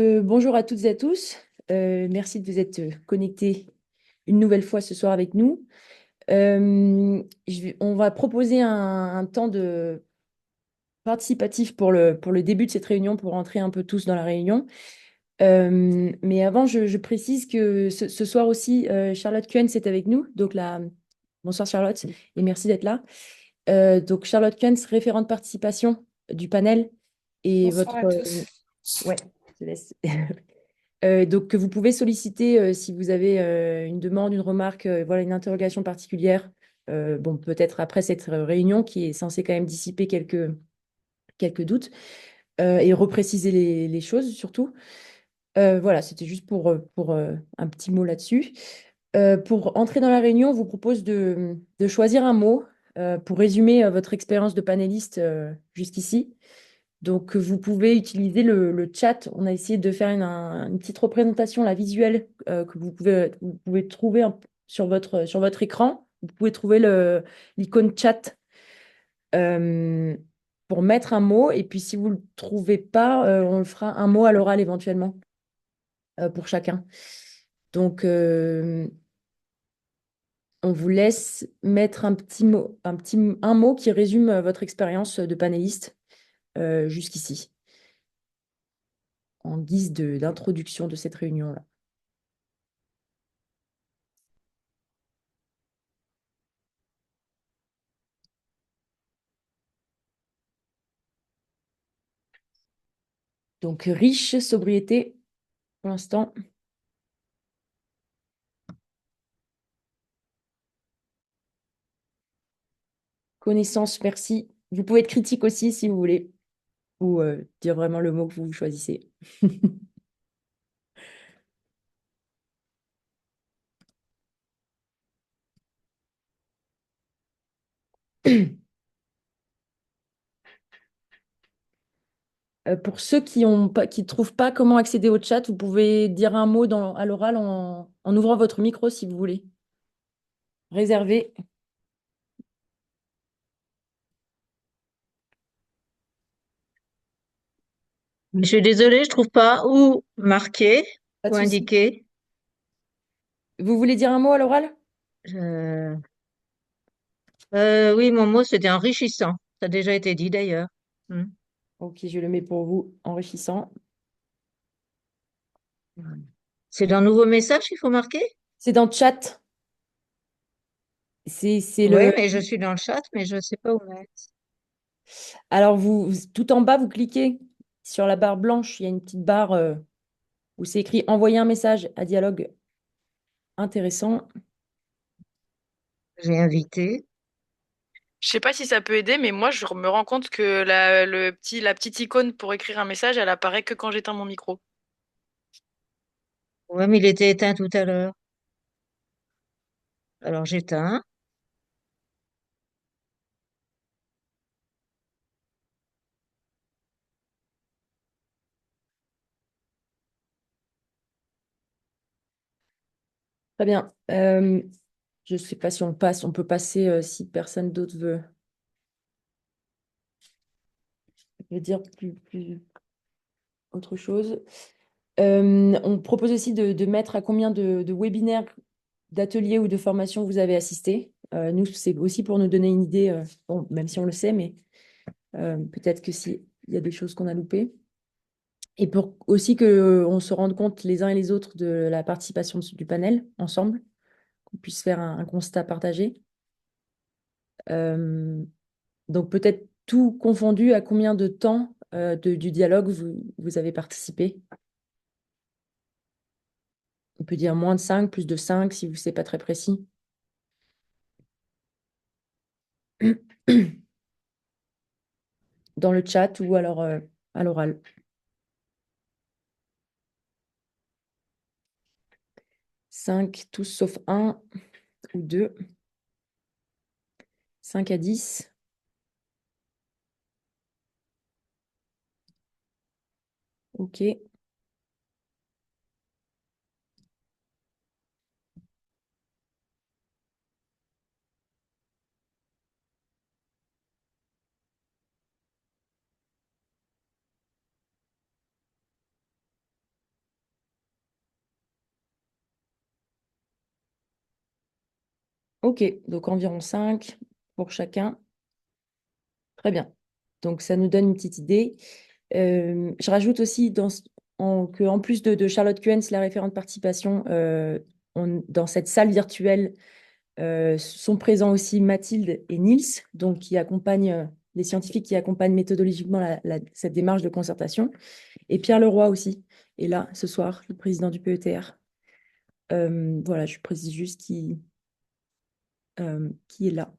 Bonjour à toutes et à tous. Merci de vous être connectés une nouvelle fois ce soir avec nous. On va proposer un temps de participatif pour le début de cette réunion, pour rentrer un peu tous dans la réunion. Mais avant, je précise que ce soir aussi, Charlotte Kuhn est avec nous. Bonsoir Charlotte, et merci d'être là. Donc Charlotte Kuhn, référente participation du panel, et Bonsoir votre... à tous. ouais, je te laisse. Donc, que vous pouvez solliciter si vous avez une demande, une remarque, voilà, une interrogation particulière. Bon, peut-être après cette réunion qui est censée quand même dissiper quelques doutes et repréciser les choses surtout. Voilà, c'était juste pour un petit mot là-dessus. Pour entrer dans la réunion, on vous propose de choisir un mot pour résumer votre expérience de panéliste jusqu'ici. Donc, vous pouvez utiliser le chat. On a essayé de faire une petite représentation la visuelle que vous pouvez trouver sur votre écran. Vous pouvez trouver l'icône chat euh, pour mettre un mot. Et puis, si vous ne le trouvez pas, on le fera un mot à l'oral éventuellement pour chacun. Donc, on vous laisse mettre un petit mot, un mot qui résume votre expérience de panéliste jusqu'ici, en guise d'introduction de cette réunion-là. Donc, riche, sobriété, pour l'instant. Connaissance, merci. Vous pouvez être critique aussi si vous voulez, ou dire vraiment le mot que vous choisissez. Pour ceux qui ne trouvent pas comment accéder au chat, vous pouvez dire un mot à l'oral en ouvrant votre micro si vous voulez. Réservé, Je suis désolée, je trouve pas où marquer pas de ou souci. indiquer. Vous voulez dire un mot à l'oral? Euh, oui, mon mot, c'était enrichissant. Ça a déjà été dit d'ailleurs. Hmm. Ok, je le mets pour vous, enrichissant. C'est dans Nouveau Message qu'il faut marquer? C'est dans le chat. C'est Oui, le. mais je suis dans le chat, mais je ne sais pas où mettre. Alors, tout en bas, vous cliquez sur la barre blanche. Il y a une petite barre où c'est écrit envoyer un message à dialogue intéressant. J'ai invité. Je sais pas si ça peut aider, mais moi je me rends compte que la petite icône pour écrire un message, elle apparaît que quand j'éteins mon micro. Oui, mais il était éteint tout à l'heure. Alors j'éteins. Très bien. Je ne sais pas si on passe, on peut passer si personne d'autre veut dire plus autre chose. On propose aussi de mettre à combien de webinaires, d'ateliers ou de formations vous avez assisté. Nous, c'est aussi pour nous donner une idée, bon, même si on le sait, mais peut-être que s'il y a des choses qu'on a loupées. Et pour aussi qu'on se rende compte les uns et les autres de la participation du panel ensemble, qu'on puisse faire un constat partagé. Euh, donc peut-être tout confondu, à combien de temps du dialogue vous avez participé? On peut dire moins de 5, plus de 5, si vous c'est pas très précis. Dans le chat ou alors à l'oral. 5 tous sauf un ou 2. 5 à 10. OK. Ok, donc environ 5 pour chacun. Très bien. Donc, ça nous donne une petite idée. Je rajoute aussi qu'en plus de Charlotte Kuhns, la référente participation, dans cette salle virtuelle, sont présents aussi Mathilde et Niels, donc qui accompagnent les scientifiques qui accompagnent méthodologiquement cette démarche de concertation. Et Pierre Leroy aussi est là ce soir, le président du PETR. Voilà, je précise juste qui est là.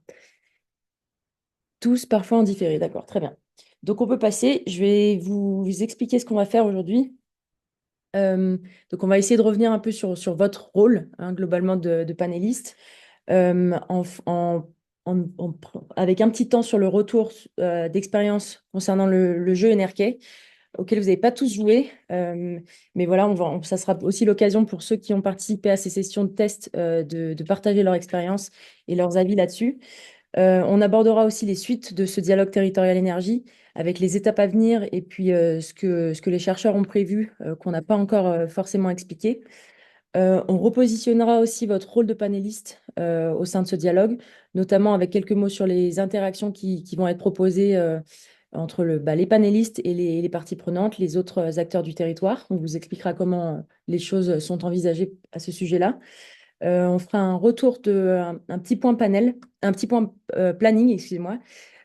Tous parfois en différé, d'accord, très bien. Donc on peut passer, je vais vous expliquer ce qu'on va faire aujourd'hui. Euh, donc on va essayer de revenir un peu sur votre rôle, hein, globalement de panéliste, avec un petit temps sur le retour d'expérience concernant le jeu NRK, auquel vous n'avez pas tous joué. Mais voilà, ça sera aussi l'occasion pour ceux qui ont participé à ces sessions de test de partager leur expérience et leurs avis là-dessus. On abordera aussi les suites de ce dialogue territorial énergie avec les étapes à venir et puis ce que les chercheurs ont prévu, qu'on n'a pas encore forcément expliqué. On repositionnera aussi votre rôle de panéliste au sein de ce dialogue, notamment avec quelques mots sur les interactions qui vont être proposées entre les panélistes et les parties prenantes, les autres acteurs du territoire. On vous expliquera comment les choses sont envisagées à ce sujet-là. On fera un retour un petit point panel, un petit point planning, excusez-moi,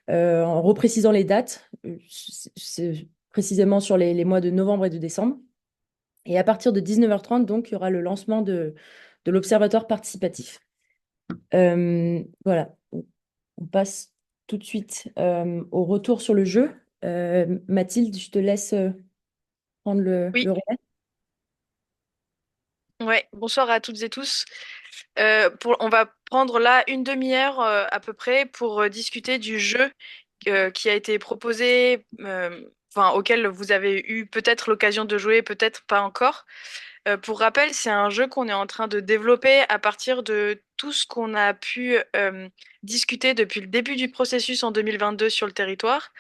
en reprécisant les dates, précisément sur les mois de novembre et de décembre. Et à partir de 19h30, donc, il y aura le lancement de l'observatoire participatif. Voilà, on passe tout de suite au retour sur le jeu. Mathilde, je te laisse prendre Oui, le relais. ouais. Bonsoir à toutes et tous. On va prendre là une demi-heure à peu près pour discuter du jeu qui a été proposé, enfin auquel vous avez eu peut-être l'occasion de jouer, peut-être pas encore. Pour rappel, c'est un jeu qu'on est en train de développer à partir de tout ce qu'on a pu discuter depuis le début du processus en 2022 sur le territoire.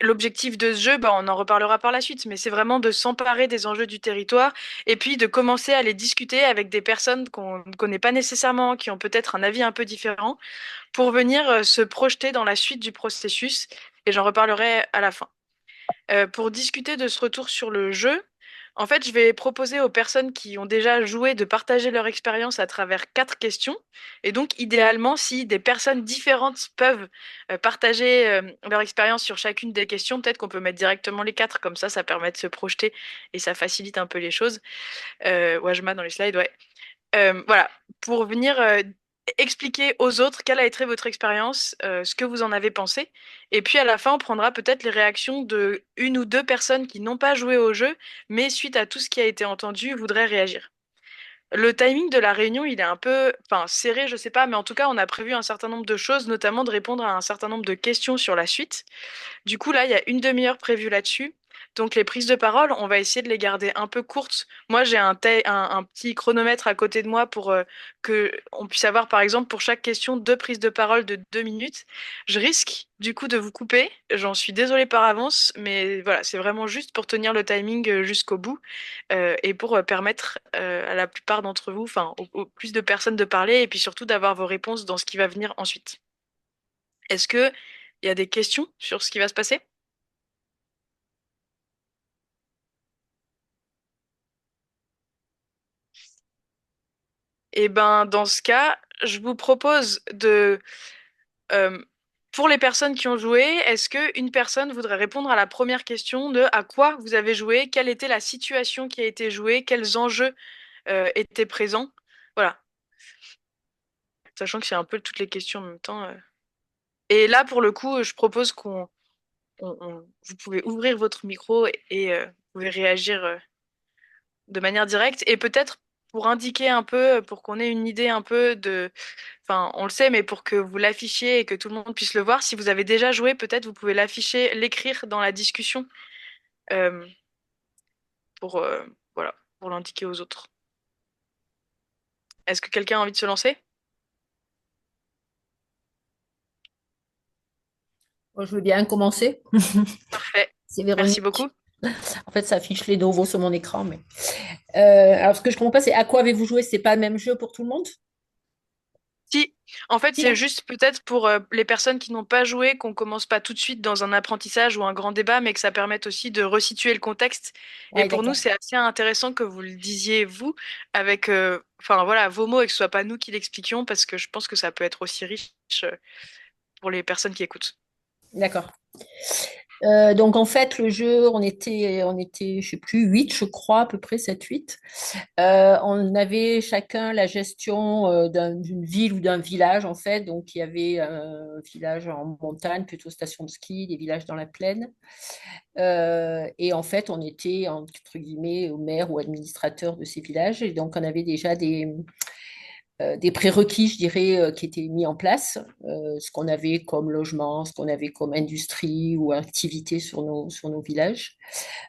L'objectif de ce jeu, bah, on en reparlera par la suite, mais c'est vraiment de s'emparer des enjeux du territoire et puis de commencer à les discuter avec des personnes qu'on ne connaît pas nécessairement, qui ont peut-être un avis un peu différent, pour venir se projeter dans la suite du processus. Et j'en reparlerai à la fin. Pour discuter de ce retour sur le jeu, en fait, je vais proposer aux personnes qui ont déjà joué de partager leur expérience à travers 4 questions. Et donc, idéalement, si des personnes différentes peuvent partager leur expérience sur chacune des questions, peut-être qu'on peut mettre directement les 4, comme ça permet de se projeter et ça facilite un peu les choses. Wajma dans les slides, ouais. Voilà, pour venir expliquer aux autres quelle a été votre expérience, ce que vous en avez pensé. Et puis à la fin, on prendra peut-être les réactions de une ou deux personnes qui n'ont pas joué au jeu, mais suite à tout ce qui a été entendu, voudraient réagir. Le timing de la réunion, il est un peu, enfin, serré, je sais pas, mais en tout cas, on a prévu un certain nombre de choses, notamment de répondre à un certain nombre de questions sur la suite. Du coup, là, il y a une demi-heure prévue là-dessus. Donc, les prises de parole, on va essayer de les garder un peu courtes. Moi, j'ai un petit chronomètre à côté de moi pour que on puisse avoir, par exemple, pour chaque question, 2 prises de parole de 2 minutes. Je risque, du coup, de vous couper. J'en suis désolée par avance, mais voilà, c'est vraiment juste pour tenir le timing jusqu'au bout et pour permettre à la plupart d'entre vous, enfin, au plus de personnes de parler et puis surtout d'avoir vos réponses dans ce qui va venir ensuite. Est-ce que il y a des questions sur ce qui va se passer? Et ben, dans ce cas, je vous propose euh, pour les personnes qui ont joué, est-ce que une personne voudrait répondre à la première question de à quoi vous avez joué, quelle était la situation qui a été jouée, quels enjeux étaient présents? Voilà, sachant que c'est un peu toutes les questions en même temps. Et là, pour le coup, je propose vous pouvez ouvrir votre micro et vous pouvez réagir de manière directe et peut-être pour indiquer un peu, pour qu'on ait une idée un peu de, enfin, on le sait, mais pour que vous l'affichiez et que tout le monde puisse le voir, si vous avez déjà joué, peut-être vous pouvez l'afficher, l'écrire dans la discussion euh, pour, voilà, pour l'indiquer aux autres. Est-ce que quelqu'un a envie de se lancer? Moi, je veux bien commencer. Parfait. C'est Merci Véronique. beaucoup. En fait, ça affiche les nouveaux sur mon écran. Mais... alors, ce que je comprends pas, c'est à quoi avez-vous joué? C'est pas le même jeu pour tout le monde? Si, en fait, Si. c'est juste peut-être pour les personnes qui n'ont pas joué, qu'on commence pas tout de suite dans un apprentissage ou un grand débat, mais que ça permette aussi de resituer le contexte. Et Ouais, pour nous, d'accord. c'est assez intéressant que vous le disiez, vous, avec enfin voilà, vos mots et que ce soit pas nous qui l'expliquions, parce que je pense que ça peut être aussi riche pour les personnes qui écoutent. D'accord. Donc en fait, le jeu, on était, je sais plus, 8, je crois, à peu près 7, 8. On avait chacun la gestion d'une ville ou d'un village, en fait. Donc il y avait un village en montagne, plutôt station de ski, des villages dans la plaine. Et en fait, on était, entre guillemets, au maire ou administrateur de ces villages. Et donc on avait déjà des prérequis, je dirais, qui étaient mis en place, ce qu'on avait comme logement, ce qu'on avait comme industrie ou activité sur nos villages.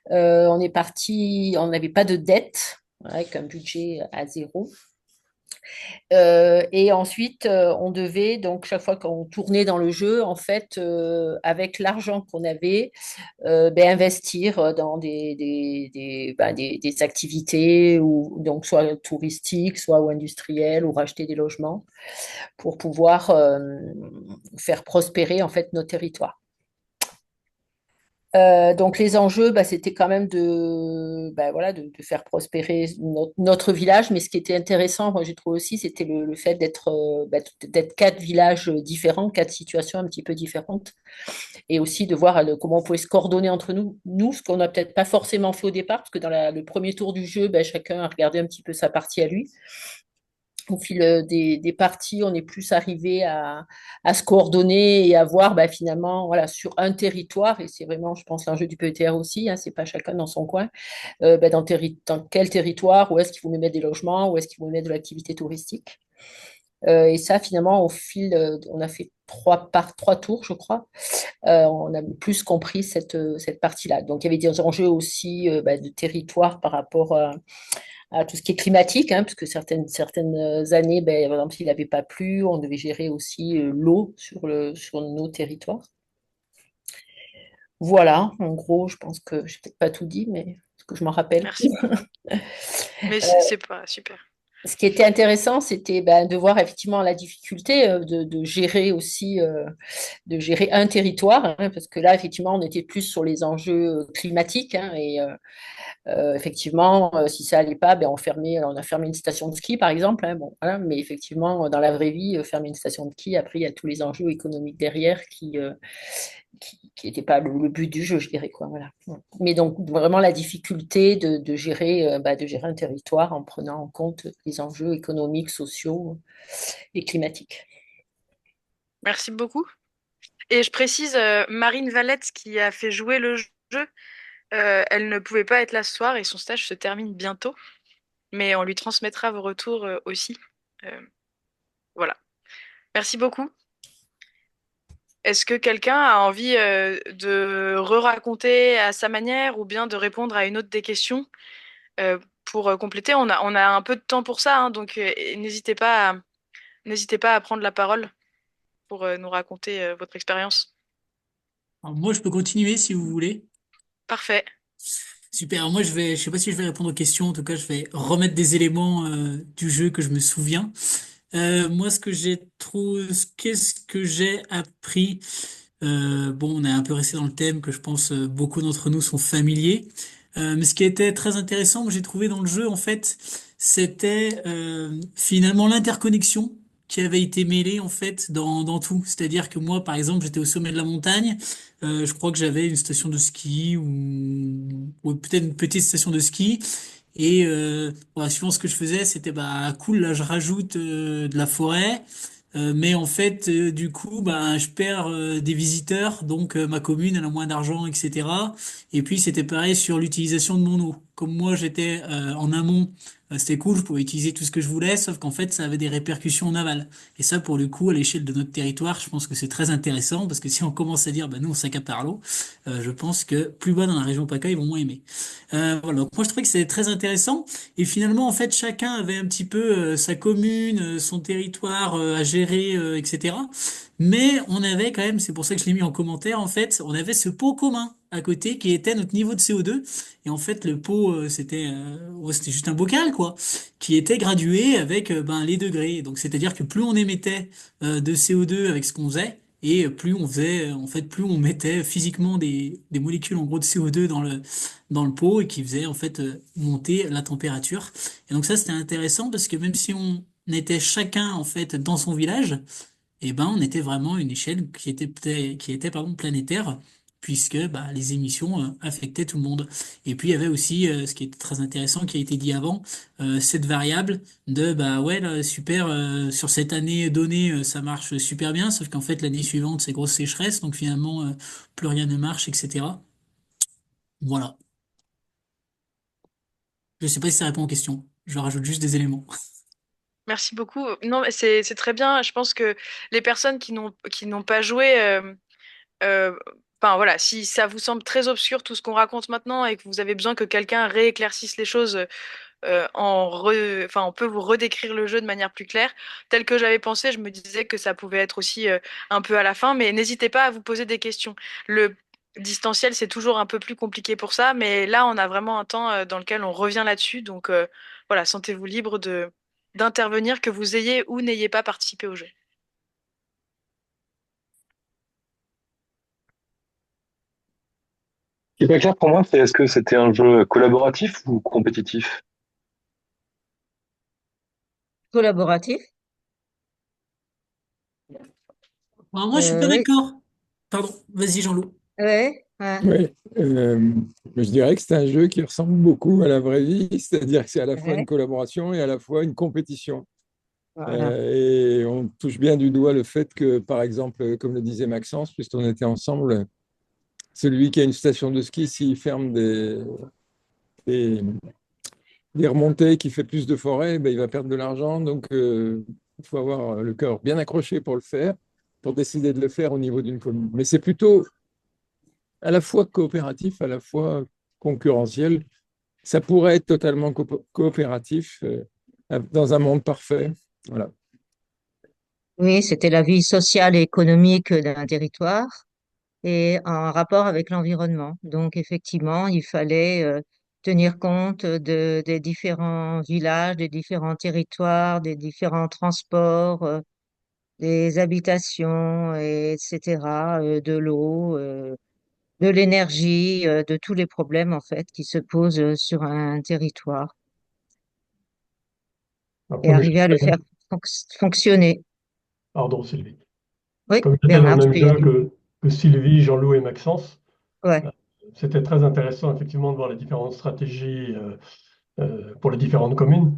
On est parti, on n'avait pas de dette, avec un budget à zéro. Et ensuite, on devait, donc chaque fois qu'on tournait dans le jeu, en fait, avec l'argent qu'on avait, ben, investir dans des activités, ou, donc soit touristiques, soit ou industrielles, ou racheter des logements pour pouvoir faire prospérer en fait nos territoires. Donc les enjeux, bah, c'était quand même bah, voilà, de faire prospérer notre village, mais ce qui était intéressant, moi j'ai trouvé aussi, c'était le fait d'être 4 villages différents, 4 situations un petit peu différentes, et aussi de voir comment on pouvait se coordonner entre nous, ce qu'on n'a peut-être pas forcément fait au départ, parce que dans le premier tour du jeu, bah, chacun a regardé un petit peu sa partie à lui. Au fil des parties, on est plus arrivé à se coordonner et à voir bah, finalement voilà, sur un territoire, et c'est vraiment, je pense, l'enjeu du PETR aussi, hein, c'est pas chacun dans son coin, bah, dans quel territoire, où est-ce qu'il faut mettre des logements, où est-ce qu'il faut mettre de l'activité touristique. Et ça, finalement, au fil, on a fait 3 tours, je crois. On a plus compris cette partie-là. Donc, il y avait des enjeux aussi bah, de territoire par rapport à tout ce qui est climatique, hein, parce que certaines années, ben, par exemple, s'il n'avait pas plu, on devait gérer aussi l'eau sur nos territoires. Voilà, en gros, je pense que je n'ai peut-être pas tout dit, mais ce que je m'en rappelle. Merci beaucoup. Mais c'est pas super. Ce qui était intéressant, c'était ben, de voir effectivement la difficulté de gérer aussi, de gérer un territoire, hein, parce que là, effectivement, on était plus sur les enjeux climatiques, hein, et effectivement, si ça allait pas, ben on a fermé une station de ski, par exemple, hein, bon, voilà, mais effectivement, dans la vraie vie, fermer une station de ski, après, il y a tous les enjeux économiques derrière qui n'étaient pas le but du jeu, je dirais, quoi, voilà. Mais donc, vraiment, la difficulté de gérer un territoire en prenant en compte les enjeux économiques, sociaux et climatiques. Merci beaucoup. Et je précise, Marine Valette qui a fait jouer le jeu, elle ne pouvait pas être là ce soir et son stage se termine bientôt, mais on lui transmettra vos retours aussi. Euh, voilà. Merci beaucoup. Est-ce que quelqu'un a envie de re-raconter à sa manière ou bien de répondre à une autre des questions pour compléter? On a un peu de temps pour ça, hein, donc n'hésitez pas à prendre la parole pour nous raconter votre expérience. Alors, moi, je peux continuer si vous voulez. Parfait. Super. Alors, moi, je sais pas si je vais répondre aux questions. En tout cas, je vais remettre des éléments du jeu que je me souviens. Moi, ce que j'ai trouvé, qu'est-ce que j'ai appris? Bon, on est un peu resté dans le thème que je pense beaucoup d'entre nous sont familiers. Mais ce qui était très intéressant, moi, j'ai trouvé dans le jeu, en fait, c'était finalement l'interconnexion qui avait été mêlée en fait dans tout. C'est-à-dire que moi, par exemple, j'étais au sommet de la montagne. Je crois que j'avais une station de ski ou peut-être une petite station de ski. Et voilà, suivant ce que je faisais, c'était bah cool, là je rajoute de la forêt. Mais en fait, du coup, bah, je perds des visiteurs, donc ma commune elle a moins d'argent, etc. Et puis c'était pareil sur l'utilisation de mon eau. Comme moi j'étais en amont, c'était cool, je pouvais utiliser tout ce que je voulais, sauf qu'en fait ça avait des répercussions en aval. Et ça, pour le coup, à l'échelle de notre territoire, je pense que c'est très intéressant, parce que si on commence à dire, bah nous on s'accapare l'eau, je pense que plus bas dans la région PACA, ils vont moins aimer. Voilà, donc moi je trouvais que c'était très intéressant. Et finalement, en fait, chacun avait un petit peu sa commune, son territoire à gérer, etc. Mais on avait quand même, c'est pour ça que je l'ai mis en commentaire, en fait, on avait ce pot commun à côté qui était notre niveau de CO2. Et en fait, le pot, c'était juste un bocal, quoi, qui était gradué avec ben, les degrés. Donc, c'est-à-dire que plus on émettait de CO2 avec ce qu'on faisait, et plus on faisait, en fait, plus on mettait physiquement des molécules en gros de CO2 dans le pot et qui faisait en fait monter la température. Et donc ça, c'était intéressant parce que même si on était chacun en fait dans son village, eh ben, on était vraiment à une échelle qui était pardon, planétaire, puisque bah, les émissions affectaient tout le monde. Et puis il y avait aussi, ce qui était très intéressant, qui a été dit avant, cette variable de bah ouais, là, super, sur cette année donnée, ça marche super bien, sauf qu'en fait l'année suivante, c'est grosse sécheresse, donc finalement, plus rien ne marche, etc. Voilà. Je sais pas si ça répond aux questions. Je rajoute juste des éléments. Merci beaucoup. Non, mais c'est très bien. Je pense que les personnes qui n'ont pas joué, euh, enfin voilà, si ça vous semble très obscur tout ce qu'on raconte maintenant et que vous avez besoin que quelqu'un rééclaircisse les choses, enfin on peut vous redécrire le jeu de manière plus claire. Tel que j'avais pensé, je me disais que ça pouvait être aussi un peu à la fin, mais n'hésitez pas à vous poser des questions. Le distanciel, c'est toujours un peu plus compliqué pour ça, mais là on a vraiment un temps dans lequel on revient là-dessus. Donc voilà, sentez-vous libre de d'intervenir, que vous ayez ou n'ayez pas participé au jeu. Ce qui n'est pas clair pour moi, c'est est-ce que c'était un jeu collaboratif ou compétitif? Collaboratif. Alors moi, je suis pas Oui, d'accord. Pardon, vas-y Jean-Loup. ouais, ouais, Oui, je dirais que c'est un jeu qui ressemble beaucoup à la vraie vie, c'est-à-dire que c'est à la fois une ouais, collaboration et à la fois une compétition. voilà. Et on touche bien du doigt le fait que, par exemple, comme le disait Maxence, puisqu'on était ensemble, celui qui a une station de ski, s'il ferme des, des remontées, qui fait plus de forêt, ben, il va perdre de l'argent. Donc, il faut avoir le cœur bien accroché pour le faire, pour décider de le faire au niveau d'une commune. Mais c'est plutôt à la fois coopératif, à la fois concurrentiel. Ça pourrait être totalement coopératif dans un monde parfait. Voilà. Oui, c'était la vie sociale et économique d'un territoire et en rapport avec l'environnement. Donc, effectivement, il fallait tenir compte des différents villages, des différents territoires, des différents transports, des habitations, etc., de l'eau, de l'énergie, de tous les problèmes, en fait, qui se posent sur un territoire et Après, mais arriver à le faire fonctionner. pardon Sylvie. Oui, Comme j'étais dans le Bernard, tu même peux y jeu aller. que Sylvie, Jean-Loup et Maxence, Ouais. euh, c'était très intéressant effectivement de voir les différentes stratégies pour les différentes communes.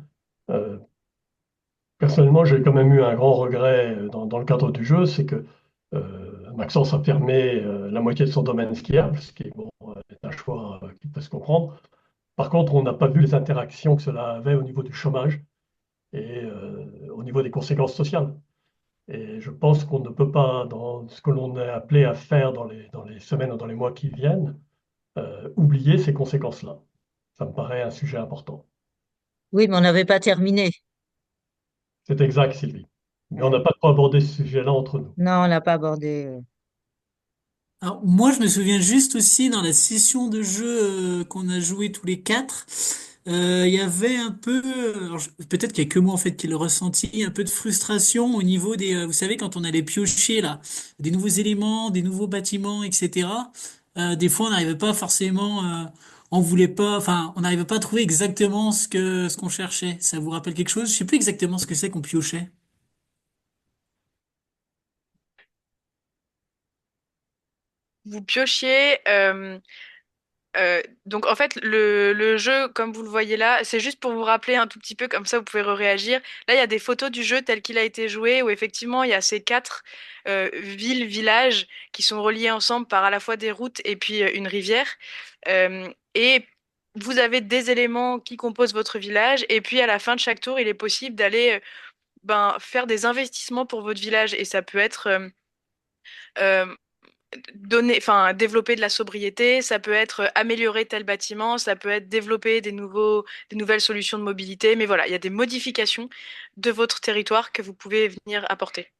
Euh, Personnellement, j'ai quand même eu un grand regret dans le cadre du jeu, c'est que Maxence a fermé la moitié de son domaine skiable, ce qui est, bon, est un choix qui peut se comprendre. Par contre, on n'a pas vu les interactions que cela avait au niveau du chômage et au niveau des conséquences sociales. Et je pense qu'on ne peut pas, dans ce que l'on est appelé à faire dans les semaines ou dans les mois qui viennent, oublier ces conséquences-là. Ça me paraît un sujet important. Oui, mais on n'avait pas terminé. C'est exact, Sylvie. Mais on n'a Ouais. pas trop abordé ce sujet-là entre nous. Non, on n'a pas abordé. Alors, moi, je me souviens juste aussi dans la session de jeu qu'on a joué tous les quatre, il y avait un peu, alors, peut-être qu'il y a que moi en fait qui le ressenti, un peu de frustration au niveau des, vous savez, quand on allait piocher là, des nouveaux éléments, des nouveaux bâtiments, etc. Des fois, on n'arrivait pas forcément, on voulait pas, enfin, on n'arrivait pas à trouver exactement ce qu'on cherchait. Ça vous rappelle quelque chose? Je sais plus exactement ce que c'est qu'on piochait. Vous piochiez. Donc en fait, le jeu, comme vous le voyez là, c'est juste pour vous rappeler un tout petit peu, comme ça vous pouvez réagir. Là, il y a des photos du jeu tel qu'il a été joué, où effectivement il y a ces quatre villes, villages qui sont reliés ensemble par à la fois des routes et puis une rivière. Et vous avez des éléments qui composent votre village, et puis à la fin de chaque tour, il est possible d'aller ben, faire des investissements pour votre village, et ça peut être euh, donner, enfin, développer de la sobriété, ça peut être améliorer tel bâtiment, ça peut être développer des nouvelles solutions de mobilité, mais voilà, il y a des modifications de votre territoire que vous pouvez venir apporter.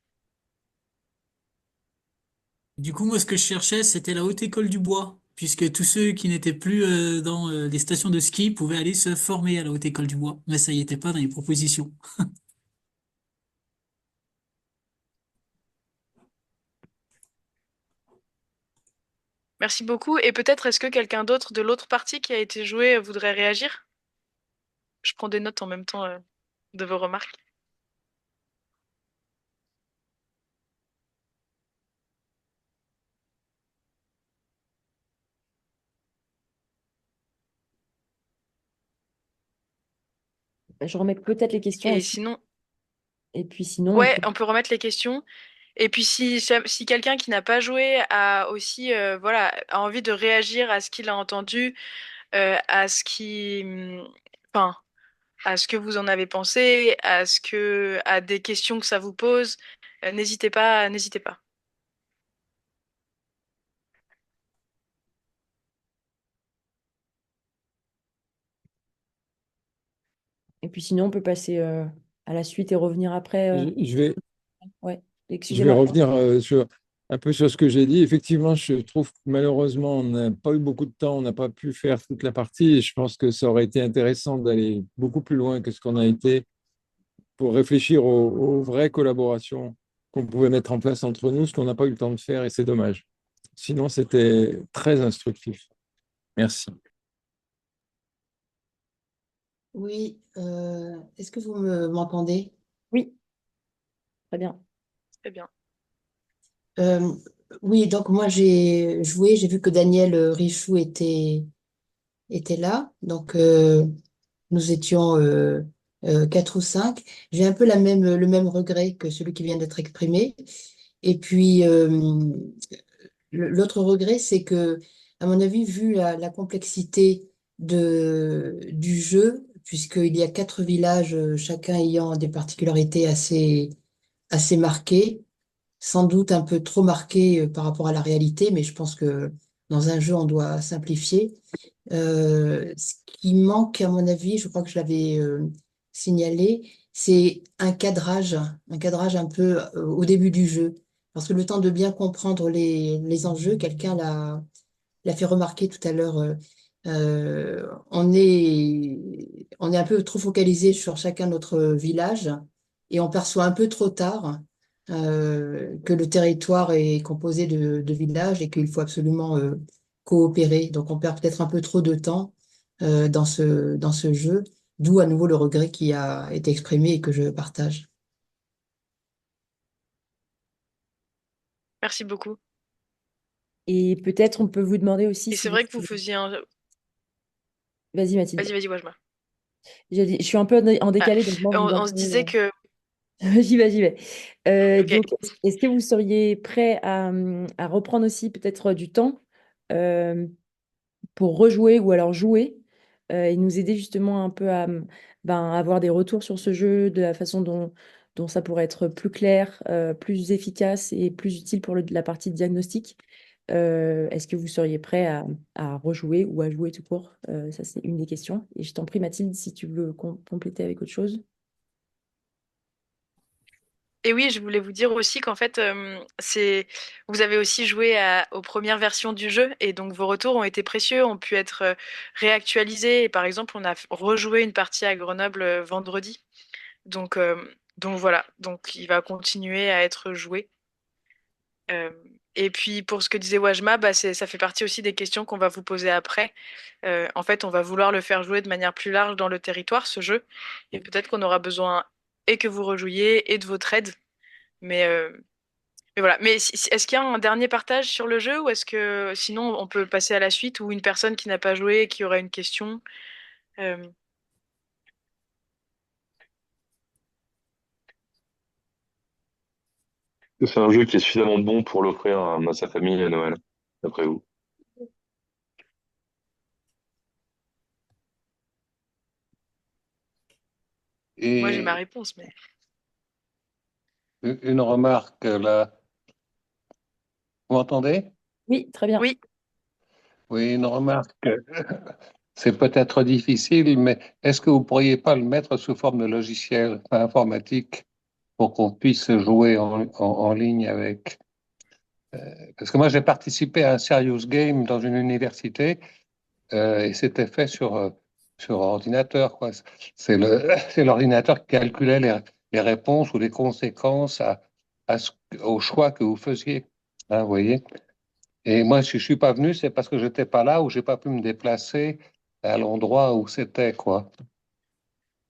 Du coup, moi, ce que je cherchais, c'était la haute école du bois. puisque tous ceux qui n'étaient plus dans les stations de ski pouvaient aller se former à la Haute École du Bois. Mais ça y était pas dans les propositions. Merci beaucoup. Et peut-être est-ce que quelqu'un d'autre de l'autre partie qui a été joué voudrait réagir? Je prends des notes en même temps de vos remarques. Je remets peut-être les questions Et aussi. sinon, Et puis sinon, ouais, on peut remettre les questions. Et puis si quelqu'un qui n'a pas joué a aussi voilà, a envie de réagir à ce qu'il a entendu, à ce qui enfin à ce que vous en avez pensé, à des questions que ça vous pose, n'hésitez pas. et puis sinon, on peut passer à la suite et revenir après. Je vais, Ouais, je vais excusez-moi. revenir un peu sur ce que j'ai dit. Effectivement, je trouve que malheureusement, on n'a pas eu beaucoup de temps, on n'a pas pu faire toute la partie. Et je pense que ça aurait été intéressant d'aller beaucoup plus loin que ce qu'on a été pour réfléchir aux vraies collaborations qu'on pouvait mettre en place entre nous, ce qu'on n'a pas eu le temps de faire et c'est dommage. Sinon, c'était très instructif. Merci. Oui, est-ce que vous m'entendez? Oui, très bien. Très bien. Euh, oui, donc moi j'ai joué, j'ai vu que Daniel Richoux était là. Donc nous étions quatre ou cinq. J'ai un peu le même regret que celui qui vient d'être exprimé. Et puis l'autre regret, c'est que, à mon avis, vu la complexité du jeu, puisqu'il y a quatre villages, chacun ayant des particularités assez marquées, sans doute un peu trop marquées par rapport à la réalité, mais je pense que dans un jeu, on doit simplifier. Ce qui manque, à mon avis, je crois que je l'avais signalé, c'est un cadrage un peu au début du jeu. Parce que le temps de bien comprendre les enjeux, quelqu'un l'a fait remarquer tout à l'heure, on est un peu trop focalisé sur chacun notre village et on perçoit un peu trop tard que le territoire est composé de villages et qu'il faut absolument coopérer. Donc on perd peut-être un peu trop de temps dans ce jeu, d'où à nouveau le regret qui a été exprimé et que je partage. Merci beaucoup. Et peut-être on peut vous demander aussi Et si c'est vous... vrai que vous faisiez un... Vas-y, Mathilde. Vas-y, vas-y, Wajma. Je suis un peu en Ah, décalé, donc moi, je vous on se disait entends. que... J'y vais, j'y vais. Ok. Donc, est-ce que vous seriez prêt à reprendre aussi peut-être du temps euh, pour rejouer ou alors jouer et nous aider justement un peu à ben, avoir des retours sur ce jeu, de la façon dont ça pourrait être plus clair, plus efficace et plus utile pour la partie de diagnostic? Est-ce que vous seriez prêt à rejouer ou à jouer tout court? Ça, c'est une des questions. Et je t'en prie, Mathilde, si tu veux compléter avec autre chose. Et oui, je voulais vous dire aussi qu'en fait, vous avez aussi joué aux premières versions du jeu et donc vos retours ont été précieux, ont pu être réactualisés. Et par exemple, on a rejoué une partie à Grenoble vendredi. Donc, euh, donc voilà, donc il va continuer à être joué. Euh, et puis pour ce que disait Wajma, bah, ça fait partie aussi des questions qu'on va vous poser après. En fait, on va vouloir le faire jouer de manière plus large dans le territoire, ce jeu. Et peut-être qu'on aura besoin et que vous rejouiez et de votre aide. Mais, euh, mais voilà. Mais est-ce qu'il y a un dernier partage sur le jeu ou est-ce que sinon on peut passer à la suite ou une personne qui n'a pas joué et qui aurait une question? Euh, C'est un jeu qui est suffisamment bon pour l'offrir à sa famille à Noël, d'après vous. Moi, j'ai ma Et réponse, mais une remarque là, vous m'entendez? Oui, très bien. oui. Oui, une remarque. C'est peut-être difficile, mais est-ce que vous pourriez pas le mettre sous forme de logiciel informatique pour qu'on puisse jouer en ligne avec? Parce que moi, j'ai participé à un serious game dans une université et c'était fait sur ordinateur, quoi. C'est l'ordinateur qui calculait les réponses ou les conséquences au choix que vous faisiez. Hein, vous voyez? Et moi, si je suis pas venu, c'est parce que j'étais pas là ou j'ai pas pu me déplacer à l'endroit où c'était, quoi.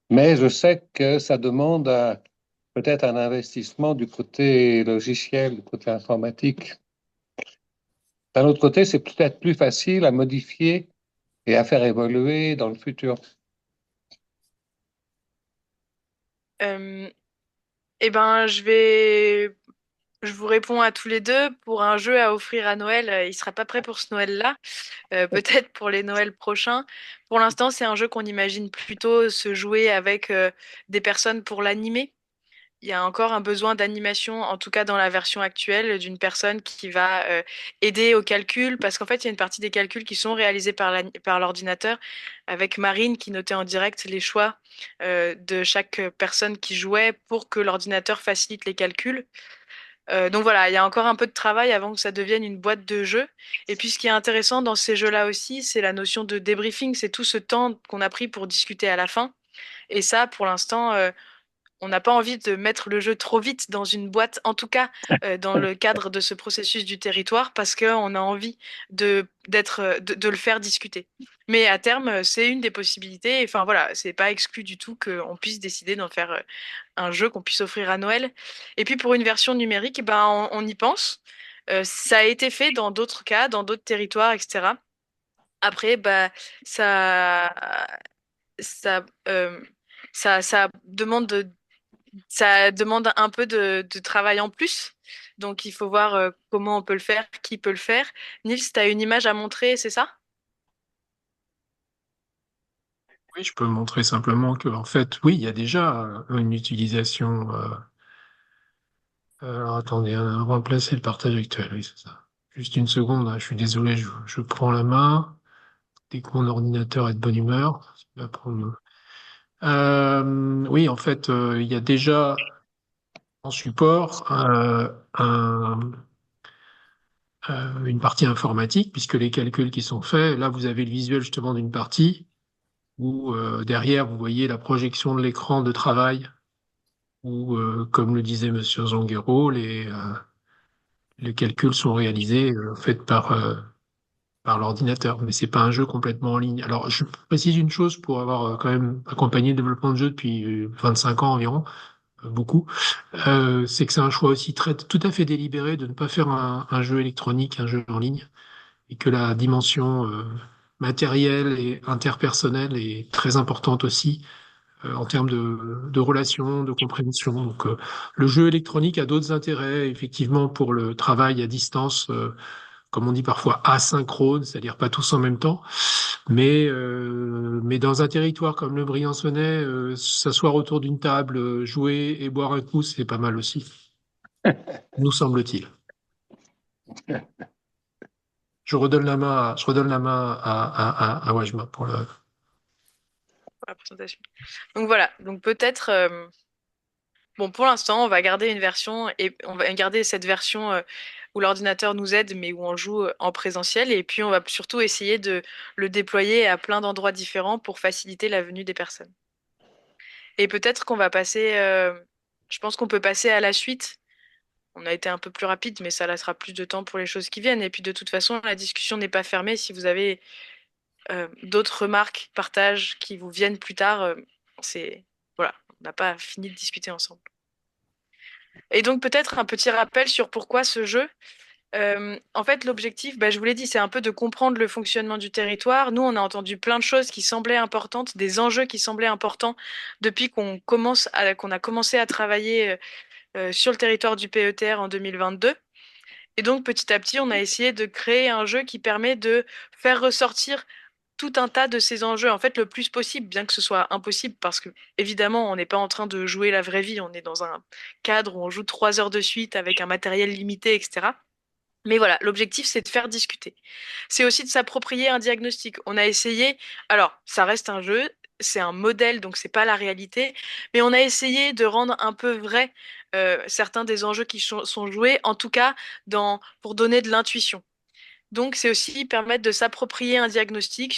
Mais je sais que ça demande peut-être un investissement du côté logiciel, du côté informatique. D'un autre côté, c'est peut-être plus facile à modifier et à faire évoluer dans le futur. Euh, eh ben, je vous réponds à tous les deux. Pour un jeu à offrir à Noël, il sera pas prêt pour ce Noël-là. Peut-être pour les Noëls prochains. Pour l'instant, c'est un jeu qu'on imagine plutôt se jouer avec des personnes pour l'animer. Il y a encore un besoin d'animation, en tout cas dans la version actuelle, d'une personne qui va aider au calcul, parce qu'en fait, il y a une partie des calculs qui sont réalisés par l'ordinateur, avec Marine qui notait en direct les choix de chaque personne qui jouait pour que l'ordinateur facilite les calculs. Donc voilà, il y a encore un peu de travail avant que ça devienne une boîte de jeux. Et puis ce qui est intéressant dans ces jeux-là aussi, c'est la notion de débriefing, c'est tout ce temps qu'on a pris pour discuter à la fin. Et ça, pour l'instant, on n'a pas envie de mettre le jeu trop vite dans une boîte, en tout cas dans le cadre de ce processus du territoire, parce qu'on a envie de le faire discuter. Mais à terme, c'est une des possibilités. Enfin voilà, c'est pas exclu du tout qu'on puisse décider d'en faire un jeu qu'on puisse offrir à Noël. Et puis pour une version numérique, eh ben on y pense. Ça a été fait dans d'autres cas, dans d'autres territoires, etc. Après, bah ça, ça, euh, ça demande ça demande un peu de travail en plus. Donc, il faut voir comment on peut le faire, qui peut le faire. Nils, tu as une image à montrer, c'est ça? Oui, je peux montrer simplement que, en fait, oui, il y a déjà une utilisation. Alors, attendez, remplacer le partage actuel, oui, c'est ça. Juste une seconde, hein, je suis désolé, je prends la main. Dès que mon ordinateur est de bonne humeur, ça va prendre. Oui, en fait, il y a déjà en support une partie informatique, puisque les calculs qui sont faits, là, vous avez le visuel justement d'une partie où derrière, vous voyez la projection de l'écran de travail où, comme le disait Monsieur Zonguero, les calculs sont réalisés, faits par l'ordinateur, mais c'est pas un jeu complètement en ligne. Alors, je précise une chose pour avoir quand même accompagné le développement de jeux depuis 25 ans environ, beaucoup, c'est que c'est un choix aussi tout à fait délibéré de ne pas faire un jeu électronique, un jeu en ligne, et que la dimension matérielle et interpersonnelle est très importante aussi en termes de relations, de compréhension. Donc, le jeu électronique a d'autres intérêts, effectivement, pour le travail à distance, comme on dit parfois asynchrone, c'est-à-dire pas tous en même temps. Mais dans un territoire comme le Briançonnais, s'asseoir autour d'une table, jouer et boire un coup, c'est pas mal aussi, nous semble-t-il. Je redonne la main à Wajma pour le. Pour la présentation. Donc voilà, donc peut-être, bon, pour l'instant, on va garder une version et on va garder cette version où l'ordinateur nous aide, mais où on joue en présentiel. Et puis, on va surtout essayer de le déployer à plein d'endroits différents pour faciliter la venue des personnes. Et peut-être qu'on va passer, je pense qu'on peut passer à la suite. On a été un peu plus rapide, mais ça laissera plus de temps pour les choses qui viennent. Et puis de toute façon, la discussion n'est pas fermée. Si vous avez d'autres remarques, partages qui vous viennent plus tard, c'est voilà, on n'a pas fini de discuter ensemble. Et donc peut-être un petit rappel sur pourquoi ce jeu. En fait, l'objectif, bah, je vous l'ai dit, c'est un peu de comprendre le fonctionnement du territoire. Nous, on a entendu plein de choses qui semblaient importantes, des enjeux qui semblaient importants depuis qu'on a commencé à travailler sur le territoire du PETR en 2022. Et donc, petit à petit, on a essayé de créer un jeu qui permet de faire ressortir tout un tas de ces enjeux, en fait, le plus possible, bien que ce soit impossible, parce que, évidemment, on n'est pas en train de jouer la vraie vie, on est dans un cadre où on joue 3 heures de suite avec un matériel limité, etc. Mais voilà, l'objectif, c'est de faire discuter. C'est aussi de s'approprier un diagnostic. On a essayé, alors, ça reste un jeu, c'est un modèle, donc c'est pas la réalité, mais on a essayé de rendre un peu vrai certains des enjeux qui sont joués, en tout cas pour donner de l'intuition. Donc, c'est aussi permettre de s'approprier un diagnostic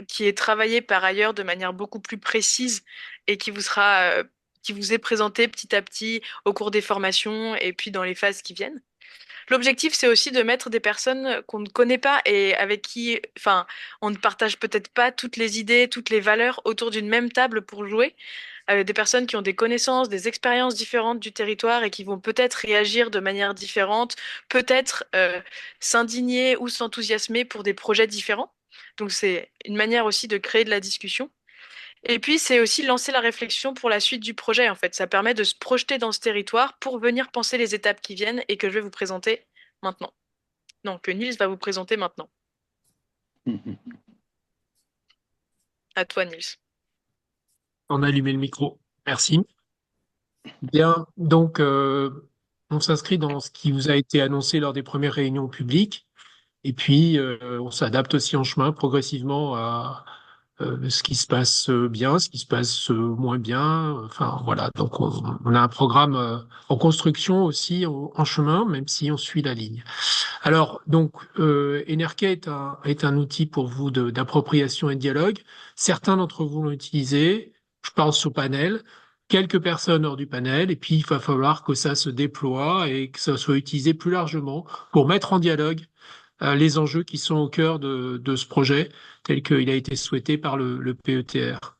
qui est travaillé par ailleurs de manière beaucoup plus précise et qui vous est présenté petit à petit au cours des formations et puis dans les phases qui viennent. L'objectif, c'est aussi de mettre des personnes qu'on ne connaît pas et avec qui, enfin, on ne partage peut-être pas toutes les idées, toutes les valeurs autour d'une même table pour jouer. Des personnes qui ont des connaissances, des expériences différentes du territoire et qui vont peut-être réagir de manière différente, peut-être s'indigner ou s'enthousiasmer pour des projets différents. Donc, c'est une manière aussi de créer de la discussion. Et puis, c'est aussi lancer la réflexion pour la suite du projet, en fait. Ça permet de se projeter dans ce territoire pour venir penser les étapes qui viennent et que je vais vous présenter maintenant. Non, que Niels va vous présenter maintenant. À toi, Niels. On a allumé le micro. Merci. Bien, donc on s'inscrit dans ce qui vous a été annoncé lors des premières réunions publiques, et puis on s'adapte aussi en chemin progressivement à ce qui se passe bien, ce qui se passe moins bien. Enfin voilà, donc on a un programme en construction aussi en chemin, même si on suit la ligne. Alors donc Enerke est un outil pour vous d'appropriation et de dialogue. Certains d'entre vous l'ont utilisé. Je pense au panel. Quelques personnes hors du panel, et puis il va falloir que ça se déploie et que ça soit utilisé plus largement pour mettre en dialogue les enjeux qui sont au cœur de ce projet, tel qu'il a été souhaité par le PETR.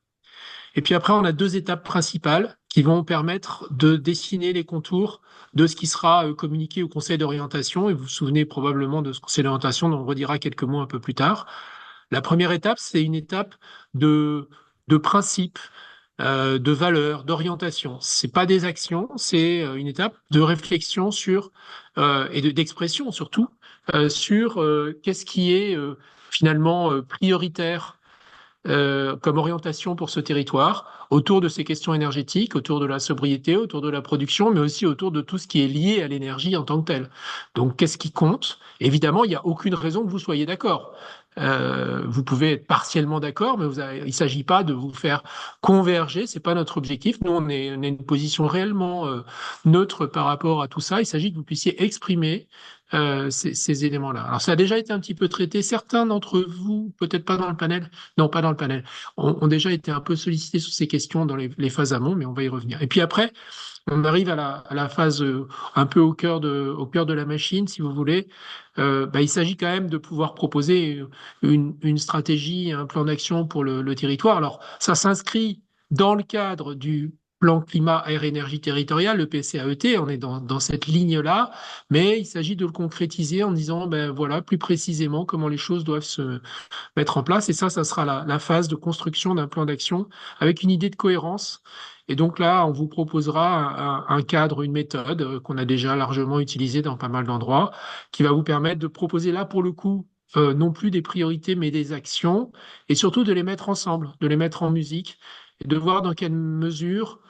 Et puis après, on a deux étapes principales qui vont permettre de dessiner les contours de ce qui sera communiqué au conseil d'orientation. Et vous vous souvenez probablement de ce conseil d'orientation dont on redira quelques mots un peu plus tard. La première étape, c'est une étape de principe, de valeur, d'orientation. C'est pas des actions, c'est une étape de réflexion sur et d'expression surtout sur qu'est-ce qui est finalement prioritaire comme orientation pour ce territoire, autour de ces questions énergétiques, autour de la sobriété, autour de la production, mais aussi autour de tout ce qui est lié à l'énergie en tant que telle. Donc, qu'est-ce qui compte? Évidemment, il n'y a aucune raison que vous soyez d'accord. Vous pouvez être partiellement d'accord, mais il ne s'agit pas de vous faire converger, c'est pas notre objectif. Nous, on est une position réellement neutre par rapport à tout ça. Il s'agit que vous puissiez exprimer ces éléments-là. Alors, ça a déjà été un petit peu traité. Certains d'entre vous, peut-être pas dans le panel, non, pas dans le panel, ont déjà été un peu sollicités sur ces questions dans les phases amont, mais on va y revenir. Et puis après, on arrive à la phase un peu au cœur de la machine, si vous voulez. Il s'agit quand même de pouvoir proposer une stratégie, un plan d'action pour le territoire. Alors, ça s'inscrit dans le cadre du plan climat, air, énergie territorial, le PCAET, on est dans cette ligne-là, mais il s'agit de le concrétiser en disant, ben voilà, plus précisément comment les choses doivent se mettre en place. Et ça sera la phase de construction d'un plan d'action avec une idée de cohérence. Et donc là, on vous proposera un cadre, une méthode qu'on a déjà largement utilisée dans pas mal d'endroits, qui va vous permettre de proposer là, pour le coup, non plus des priorités, mais des actions, et surtout de les mettre ensemble, de les mettre en musique, et de voir dans quelle mesure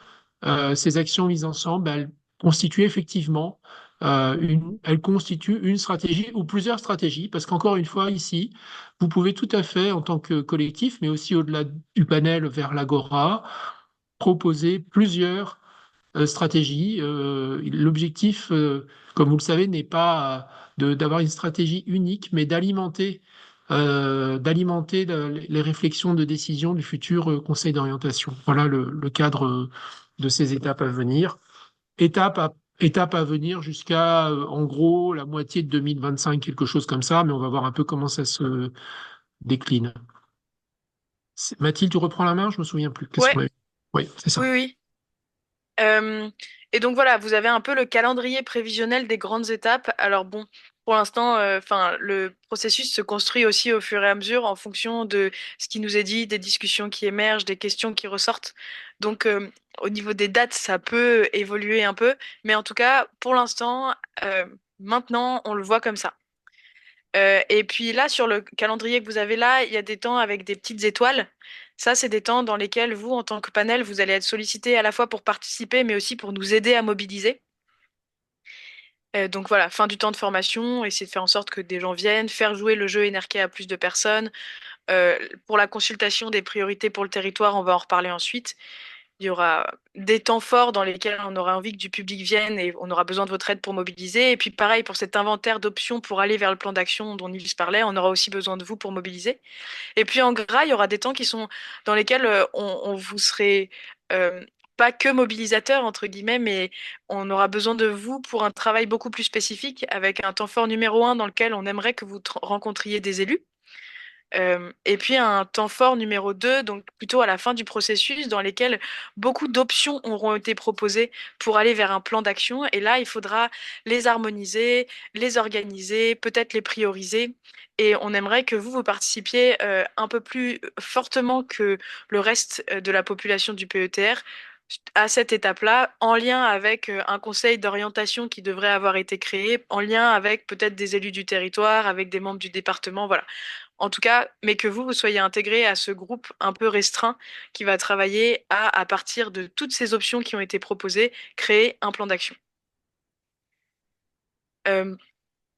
ces actions mises ensemble, elles constituent effectivement elles constituent une stratégie ou plusieurs stratégies, parce qu'encore une fois, ici, vous pouvez tout à fait, en tant que collectif, mais aussi au-delà du panel vers l'Agora, proposer plusieurs stratégies. L'objectif, comme vous le savez, n'est pas d'avoir une stratégie unique, mais d'alimenter les réflexions de décision du futur conseil d'orientation. Voilà le cadre de ces étapes à venir. Étape à venir jusqu'à, en gros, la moitié de 2025, quelque chose comme ça, mais on va voir un peu comment ça se décline. Mathilde, tu reprends la main? Je me souviens plus. Qu'est-ce Ouais, qu'on avait? Oui, c'est ça. oui, oui. Et donc voilà, vous avez un peu le calendrier prévisionnel des grandes étapes. Alors bon, pour l'instant, enfin, le processus se construit aussi au fur et à mesure en fonction de ce qui nous est dit, des discussions qui émergent, des questions qui ressortent. Donc au niveau des dates, ça peut évoluer un peu, mais en tout cas, pour l'instant, maintenant, on le voit comme ça. Et puis là, sur le calendrier que vous avez là, il y a des temps avec des petites étoiles. Ça, c'est des temps dans lesquels vous, en tant que panel, vous allez être sollicité à la fois pour participer, mais aussi pour nous aider à mobiliser. Donc voilà, fin du temps de formation, essayer de faire en sorte que des gens viennent, faire jouer le jeu NRK à plus de personnes. Pour la consultation des priorités pour le territoire, on va en reparler ensuite. Il y aura des temps forts dans lesquels on aura envie que du public vienne et on aura besoin de votre aide pour mobiliser. Et puis pareil, pour cet inventaire d'options pour aller vers le plan d'action dont Nils parlait, on aura aussi besoin de vous pour mobiliser. Et puis en gras, il y aura des temps qui sont dans lesquels on vous serez pas que mobilisateur, entre guillemets, mais on aura besoin de vous pour un travail beaucoup plus spécifique avec un temps fort numéro 1 dans lequel on aimerait que vous rencontriez des élus. Et puis un temps fort numéro 2, donc plutôt à la fin du processus, dans lesquels beaucoup d'options auront été proposées pour aller vers un plan d'action. Et là, il faudra les harmoniser, les organiser, peut-être les prioriser. Et on aimerait que vous participiez un peu plus fortement que le reste de la population du PETR à cette étape-là, en lien avec un conseil d'orientation qui devrait avoir été créé, en lien avec peut-être des élus du territoire, avec des membres du département, voilà. En tout cas, mais que vous soyez intégré à ce groupe un peu restreint qui va travailler à partir de toutes ces options qui ont été proposées, créer un plan d'action. Euh,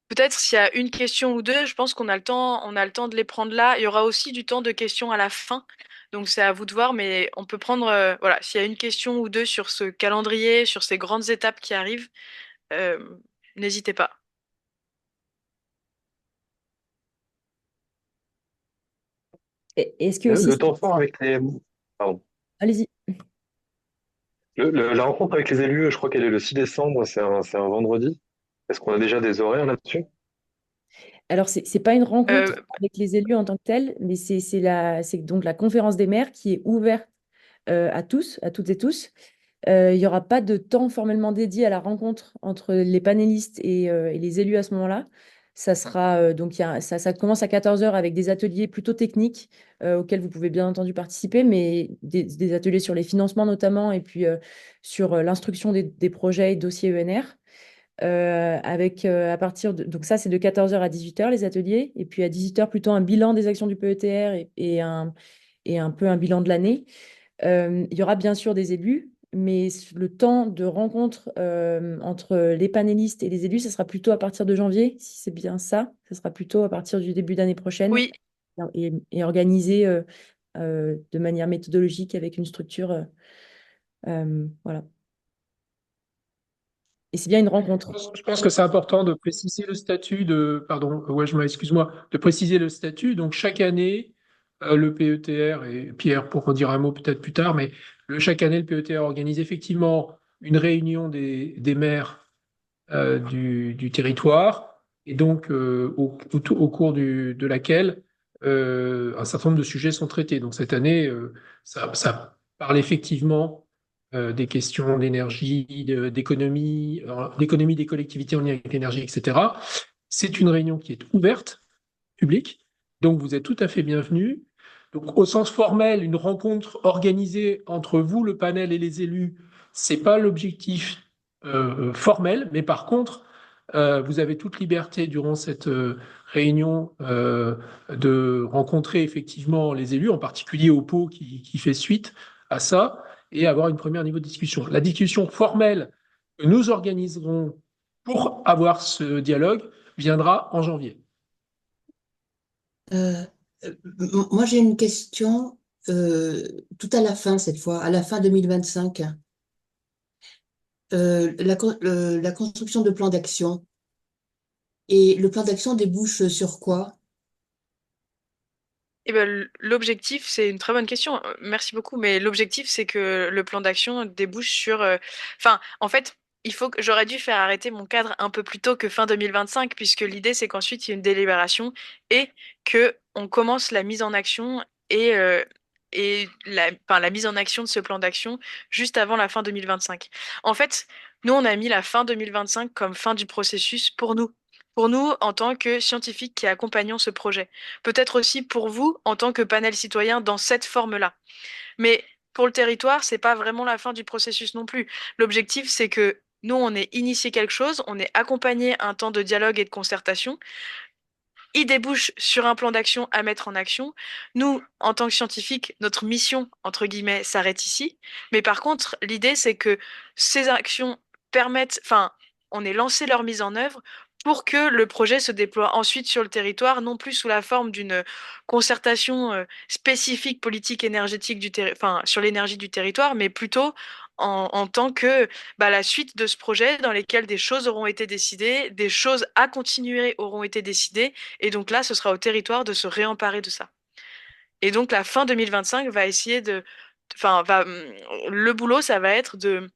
Peut-être s'il y a une question ou deux, je pense qu'on a le temps de les prendre là. Il y aura aussi du temps de questions à la fin. Donc c'est à vous de voir, mais on peut prendre, voilà, s'il y a une question ou deux sur ce calendrier, sur ces grandes étapes qui arrivent, euh, n'hésitez pas. Est-ce que aussi, Le temps fort avec les... Pardon. allez-y. La rencontre avec les élus, je crois qu'elle est le 6 décembre, c'est un vendredi. Est-ce qu'on a déjà des horaires là-dessus? Alors, c'est pas une rencontre Euh, avec les élus en tant que telle, mais c'est donc la conférence des maires qui est ouverte à tous, à toutes et tous. Il n'y aura pas de temps formellement dédié à la rencontre entre les panélistes et les élus à ce moment-là. Ça sera donc ça commence à 14 heures avec des ateliers plutôt techniques auxquels vous pouvez bien entendu participer, mais des ateliers sur les financements notamment et puis sur l'instruction des projets et dossiers ENR. Avec à partir de donc ça c'est de 14 heures à 18 heures les ateliers et puis à 18 heures plutôt un bilan des actions du PETR et un peu un bilan de l'année. Il y aura bien sûr des élus, mais le temps de rencontre entre les panélistes et les élus, ça sera plutôt à partir de janvier, si c'est bien ça. Ça sera plutôt à partir du début d'année prochaine oui, et organisé de manière méthodologique avec une structure. Voilà. Et c'est bien une rencontre. Je pense que c'est important de préciser le statut de, pardon, ouais, excuse-moi, de préciser le statut. Donc chaque année, le PETR, et Pierre pour en dire un mot peut-être plus tard, mais chaque année, le PETR organise effectivement une réunion des maires du territoire, et donc au cours de laquelle un certain nombre de sujets sont traités. Donc cette année, ça parle effectivement des questions d'énergie, d'économie, d'économie des collectivités en lien avec l'énergie, etc. C'est une réunion qui est ouverte, publique, donc vous êtes tout à fait bienvenus. Donc au sens formel, une rencontre organisée entre vous, le panel et les élus, c'est pas l'objectif formel, mais par contre, vous avez toute liberté durant cette réunion de rencontrer effectivement les élus, en particulier au pot qui fait suite à ça, et avoir une première niveau de discussion. La discussion formelle que nous organiserons pour avoir ce dialogue viendra en janvier. Euh, Moi, j'ai une question tout à la fin, cette fois, à la fin 2025. La construction de plans d'action. Et le plan d'action débouche sur quoi? eh ben, l'objectif, c'est une très bonne question. Merci beaucoup. Mais l'objectif, c'est que le plan d'action débouche sur. Enfin, en fait, il faut que j'aurais dû faire arrêter mon cadre un peu plus tôt que fin 2025, puisque l'idée, c'est qu'ensuite, il y ait une délibération et que on commence la mise en action et enfin, la mise en action de ce plan d'action juste avant la fin 2025. En fait, nous, on a mis la fin 2025 comme fin du processus pour nous. Pour nous, en tant que scientifiques qui accompagnons ce projet. Peut-être aussi pour vous en tant que panel citoyen dans cette forme-là. Mais pour le territoire, c'est pas vraiment la fin du processus non plus. L'objectif, c'est que nous, on ait initié quelque chose, on ait accompagné un temps de dialogue et de concertation. Il débouche sur un plan d'action à mettre en action. Nous, en tant que scientifiques, notre mission, entre guillemets, s'arrête ici. Mais par contre, l'idée, c'est que ces actions permettent, enfin, on ait lancé leur mise en œuvre pour que le projet se déploie ensuite sur le territoire, non plus sous la forme d'une concertation spécifique politique énergétique enfin, sur l'énergie du territoire, mais plutôt en tant que la suite de ce projet dans lesquels des choses auront été décidées, des choses à continuer auront été décidées, et donc là, ce sera au territoire de se réemparer de ça. Et donc la fin 2025 va essayer le boulot, ça va être de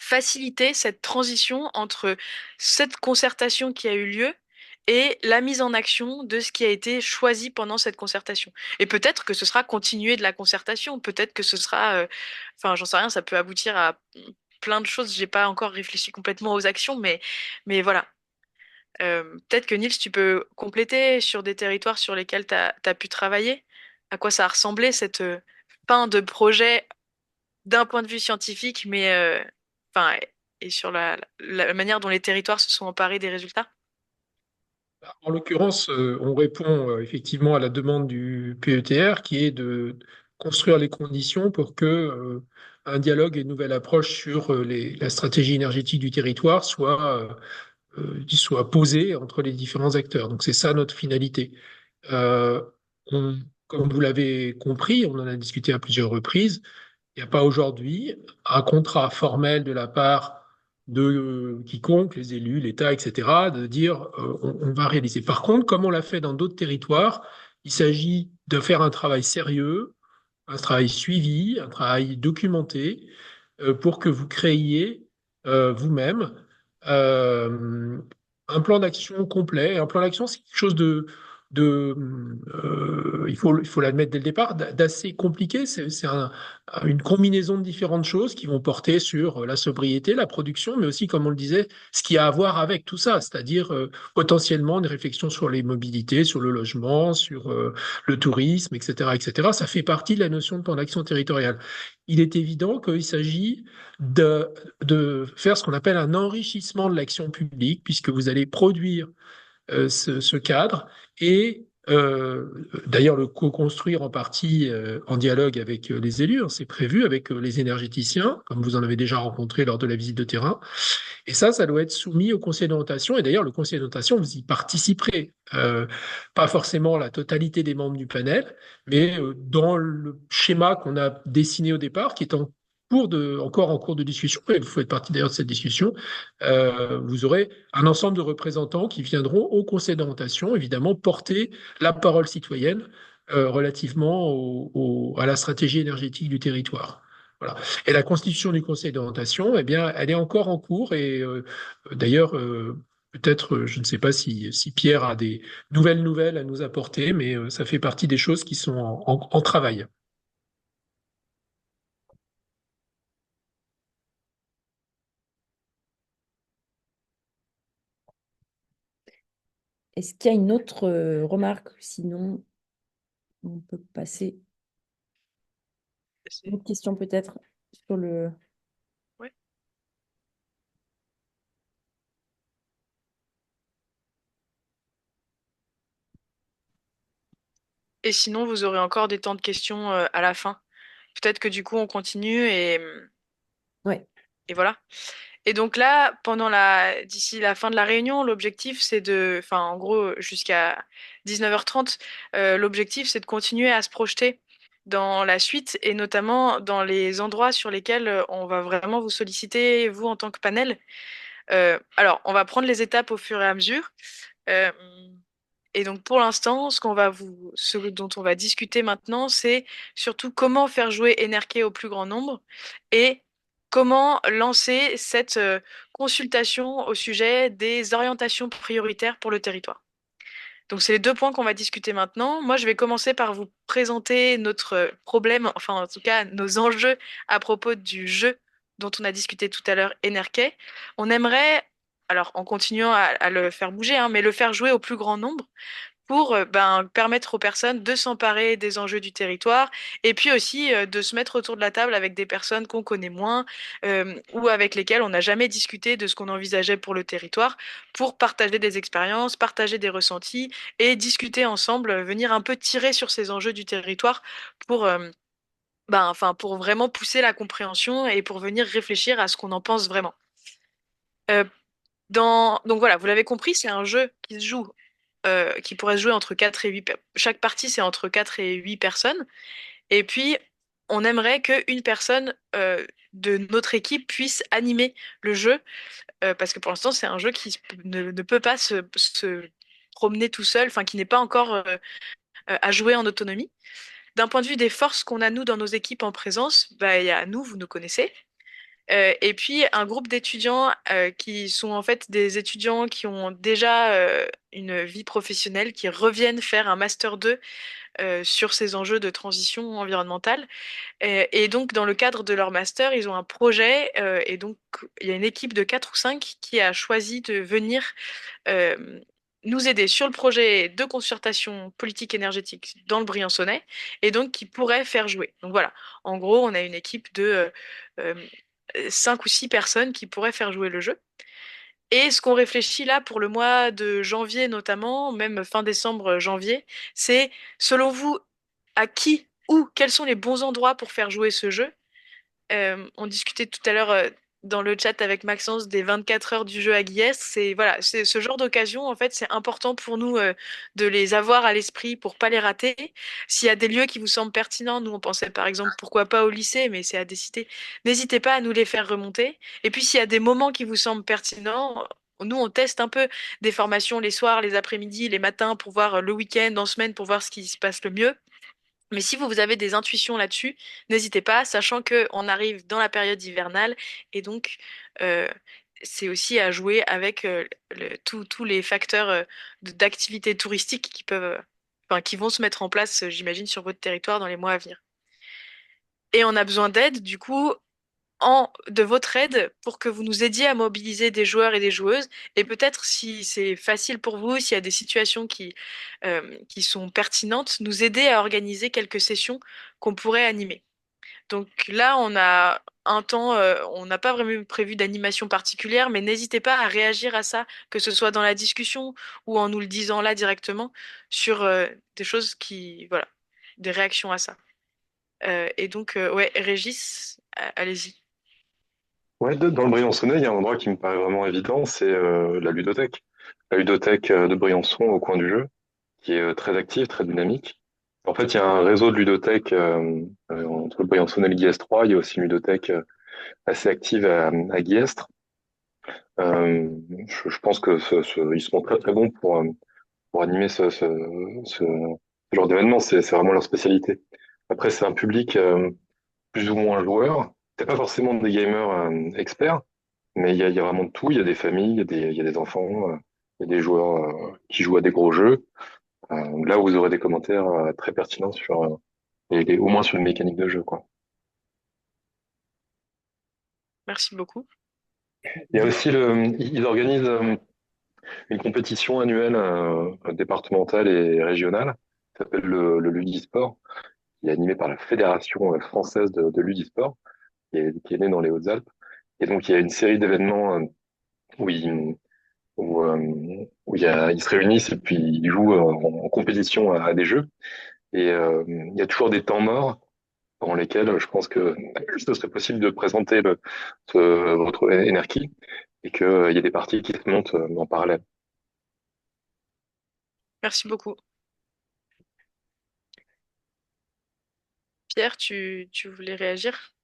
faciliter cette transition entre cette concertation qui a eu lieu et la mise en action de ce qui a été choisi pendant cette concertation. Et peut-être que ce sera continuer de la concertation, peut-être que ce sera, j'en sais rien, ça peut aboutir à plein de choses. J'ai pas encore réfléchi complètement aux actions, mais voilà. Peut-être que Nils, tu peux compléter sur des territoires sur lesquels tu as pu travailler. À quoi ça a ressemblé cette fin de projet d'un point de vue scientifique, mais enfin, et sur la manière dont les territoires se sont emparés des résultats. En l'occurrence, on répond effectivement à la demande du PETR qui est de construire les conditions pour que un dialogue et une nouvelle approche sur la stratégie énergétique du territoire soit posée entre les différents acteurs. Donc c'est ça notre finalité. Euh, Comme vous l'avez compris, on en a discuté à plusieurs reprises. Il n'y a pas aujourd'hui un contrat formel de la part de quiconque, les élus, l'État, etc., de dire on va réaliser. Par contre, comme on l'a fait dans d'autres territoires, il s'agit de faire un travail sérieux, un travail suivi, un travail documenté, pour que vous créiez vous-même euh, un plan d'action complet. Un plan d'action, c'est quelque chose il faut l'admettre dès le départ, d'assez compliqué. C'est une combinaison de différentes choses qui vont porter sur la sobriété, la production, mais aussi, comme on le disait, ce qui a à voir avec tout ça, c'est-à-dire potentiellement des réflexions sur les mobilités, sur le logement, sur le tourisme, etc., etc. Ça fait partie de la notion de plan d'action territoriale. Il est évident qu'il s'agit de, de faire ce qu'on appelle un enrichissement de l'action publique, puisque vous allez produire ce cadre et d'ailleurs le co-construire en partie en dialogue avec les élus, hein, c'est prévu avec les énergéticiens, comme vous en avez déjà rencontré lors de la visite de terrain. Et ça doit être soumis au conseil d'orientation. Et d'ailleurs, le conseil d'orientation, vous y participerez. Pas forcément la totalité des membres du panel, mais dans le schéma qu'on a dessiné au départ, qui est encore en cours de discussion, et vous faites partie d'ailleurs de cette discussion, vous aurez un ensemble de représentants qui viendront au conseil d'orientation, évidemment, porter la parole citoyenne relativement à la stratégie énergétique du territoire. Voilà. Et la constitution du conseil d'orientation, eh bien, elle est encore en cours et d'ailleurs, peut-être, je ne sais pas si Pierre a des nouvelles à nous apporter, mais ça fait partie des choses qui sont en travail. Est-ce qu'il y a une autre remarque? Sinon, on peut passer à une autre question peut-être sur le... Ouais. Et sinon, vous aurez encore des temps de questions à la fin. Peut-être que du coup, on continue Ouais. et voilà. Et donc là, d'ici la fin de la réunion, l'objectif, enfin, en gros, jusqu'à 19h30, l'objectif, c'est de continuer à se projeter dans la suite et notamment dans les endroits sur lesquels on va vraiment vous solliciter, vous en tant que panel. Alors, on va prendre les étapes au fur et à mesure. Euh, et donc, pour l'instant, ce dont on va discuter maintenant, c'est surtout comment faire jouer Enerké au plus grand nombre et comment lancer cette consultation au sujet des orientations prioritaires pour le territoire. Donc, c'est les deux points qu'on va discuter maintenant. Moi, je vais commencer par vous présenter notre problème, enfin, en tout cas, nos enjeux à propos du jeu dont on a discuté tout à l'heure, Enerké. On aimerait, alors en continuant à le faire bouger, hein, mais le faire jouer au plus grand nombre pour permettre aux personnes de s'emparer des enjeux du territoire et puis aussi de se mettre autour de la table avec des personnes qu'on connaît moins ou avec lesquelles on n'a jamais discuté de ce qu'on envisageait pour le territoire pour partager des expériences, partager des ressentis et discuter ensemble, venir un peu tirer sur ces enjeux du territoire pour, pour vraiment pousser la compréhension et pour venir réfléchir à ce qu'on en pense vraiment. Euh, Donc voilà, vous l'avez compris, c'est un jeu qui se joue, qui pourrait se jouer entre 4 et 8. Chaque partie, c'est entre 4 et 8 personnes. Et puis, on aimerait qu'une personne de notre équipe puisse animer le jeu, parce que pour l'instant, c'est un jeu qui ne peut pas se promener tout seul, enfin, qui n'est pas encore à jouer en autonomie. D'un point de vue des forces qu'on a, nous, dans nos équipes en présence, bah, il y a nous, vous nous connaissez. Et puis un groupe d'étudiants qui sont en fait des étudiants qui ont déjà une vie professionnelle, qui reviennent faire un master 2 sur ces enjeux de transition environnementale. Et donc dans le cadre de leur master, ils ont un projet et donc il y a une équipe de 4 ou 5 qui a choisi de venir euh, nous aider sur le projet de concertation politique énergétique dans le Briançonnais et donc qui pourrait faire jouer. Donc voilà, en gros, on a une équipe de euh, 5 ou 6 personnes qui pourraient faire jouer le jeu. Et ce qu'on réfléchit là pour le mois de janvier notamment, même fin décembre, janvier, c'est selon vous, à qui ou quels sont les bons endroits pour faire jouer ce jeu? On discutait tout à l'heure dans le chat avec Maxence des 24 heures du jeu à Guillestre. C'est voilà, c'est ce genre d'occasion en fait, c'est important pour nous de les avoir à l'esprit pour pas les rater. S'il y a des lieux qui vous semblent pertinents, nous on pensait par exemple pourquoi pas au lycée, mais c'est à décider. N'hésitez pas à nous les faire remonter. Et puis s'il y a des moments qui vous semblent pertinents, nous on teste un peu des formations les soirs, les après-midi, les matins pour voir le week-end, en semaine pour voir ce qui se passe le mieux. Mais si vous avez des intuitions là-dessus, n'hésitez pas, sachant qu'on arrive dans la période hivernale et donc euh, c'est aussi à jouer avec tous les facteurs d'activité touristique qui peuvent, enfin, qui vont se mettre en place, j'imagine, sur votre territoire dans les mois à venir. Et on a besoin d'aide, du coup, de votre aide pour que vous nous aidiez à mobiliser des joueurs et des joueuses. Et peut-être si c'est facile pour vous, s'il y a des situations qui sont pertinentes, nous aider à organiser quelques sessions qu'on pourrait animer. Donc là, on a un temps, on n'a pas vraiment prévu d'animation particulière, mais n'hésitez pas à réagir à ça, que ce soit dans la discussion ou en nous le disant là directement, sur des choses voilà, des réactions à ça. Et donc, ouais, Régis, allez-y. Ouais, dans le Briançonnais, il y a un endroit qui me paraît vraiment évident, c'est la ludothèque. La ludothèque de Briançon au coin du jeu, qui est très active, très dynamique. En fait, il y a un réseau de ludothèques entre Briançon et le Guillestre 3. Il y a aussi une ludothèque assez active à Guillestre. Je pense que ils seront très très bons pour animer ce genre d'événement. C'est vraiment leur spécialité. Après, c'est un public plus ou moins joueur. C'est pas forcément des gamers experts, mais il y a vraiment de tout. Il y a des familles, il y a des enfants, il y a des joueurs qui jouent à des gros jeux. Là, vous aurez des commentaires très pertinents sur, au moins sur une mécanique de jeu, quoi. Merci beaucoup. Il y a aussi ils organisent une compétition annuelle départementale et régionale qui s'appelle le Ludisport, qui est animée par la Fédération française de Ludisport, qui est née dans les Hautes-Alpes. Et donc, il y a une série d'événements où ils se réunissent et puis ils jouent en compétition à des jeux. Et il y a toujours des temps morts dans lesquels je pense que ce serait possible de présenter votre Enerky et qu'il y a des parties qui se montent en parallèle. Merci beaucoup. Pierre, tu voulais réagir?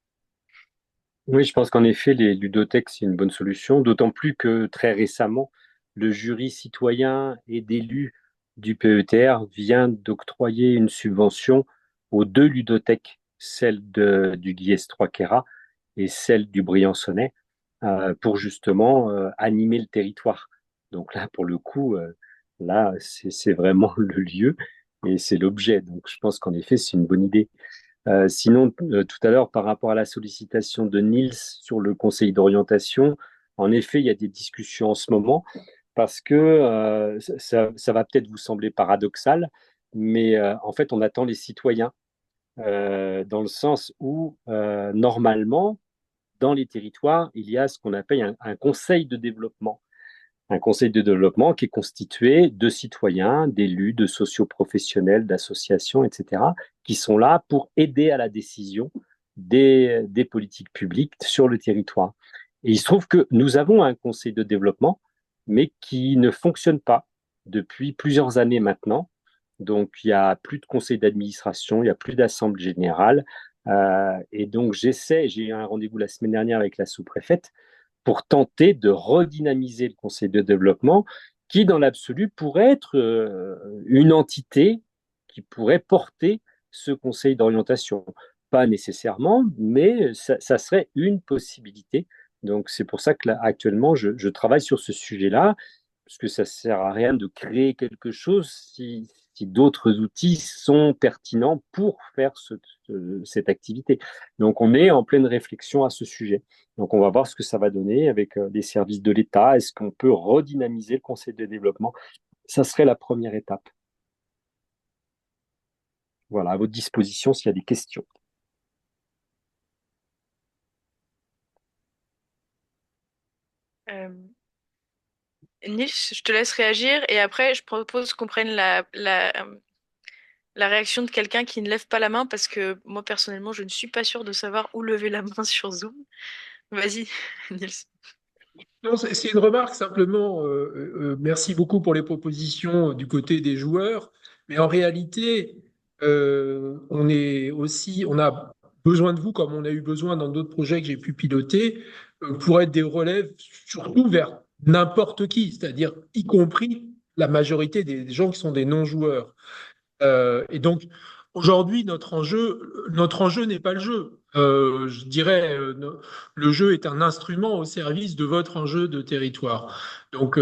Oui, je pense qu'en effet, les ludothèques, c'est une bonne solution, d'autant plus que très récemment, le jury citoyen et d'élus du PETR vient d'octroyer une subvention aux deux ludothèques, celle du Guiers 3 Queyras et celle du Briançonnais, pour justement animer le territoire. Donc là, pour le coup, là, c'est vraiment le lieu et c'est l'objet. Donc je pense qu'en effet, c'est une bonne idée. Sinon, tout à l'heure, par rapport à la sollicitation de Niels sur le conseil d'orientation, en effet, il y a des discussions en ce moment parce que ça va peut-être vous sembler paradoxal, mais en fait, on attend les citoyens dans le sens où, normalement, dans les territoires, il y a ce qu'on appelle un conseil de développement. Un conseil de développement qui est constitué de citoyens, d'élus, de socioprofessionnels, d'associations, etc., qui sont là pour aider à la décision des politiques publiques sur le territoire. Et il se trouve que nous avons un conseil de développement mais qui ne fonctionne pas depuis plusieurs années maintenant. Donc, il n'y a plus de conseil d'administration, il n'y a plus d'assemblée générale. Et donc, j'ai eu un rendez-vous la semaine dernière avec la sous-préfète pour tenter de redynamiser le conseil de développement qui, dans l'absolu, pourrait être une entité qui pourrait porter ce conseil d'orientation. Pas nécessairement, mais ça serait une possibilité. Donc, c'est pour ça que là, actuellement, je travaille sur ce sujet-là, parce que ça ne sert à rien de créer quelque chose si d'autres outils sont pertinents pour faire cette activité. Donc, on est en pleine réflexion à ce sujet. Donc, on va voir ce que ça va donner avec les services de l'État. Est-ce qu'on peut redynamiser le conseil de développement? Ça serait la première étape. Voilà, à votre disposition s'il y a des questions. Euh, Nils, je te laisse réagir et après, je propose qu'on prenne la réaction de quelqu'un qui ne lève pas la main parce que moi, personnellement, je ne suis pas sûre de savoir où lever la main sur Zoom. Vas-y, Nils. Non, c'est une remarque simplement. Merci beaucoup pour les propositions du côté des joueurs, mais en réalité, on a besoin de vous, comme on a eu besoin dans d'autres projets que j'ai pu piloter, pour être des relèves, surtout vers n'importe qui, c'est-à-dire y compris la majorité des gens qui sont des non-joueurs. Et donc, aujourd'hui, notre enjeu n'est pas le jeu. Je dirais, le jeu est un instrument au service de votre enjeu de territoire. Donc,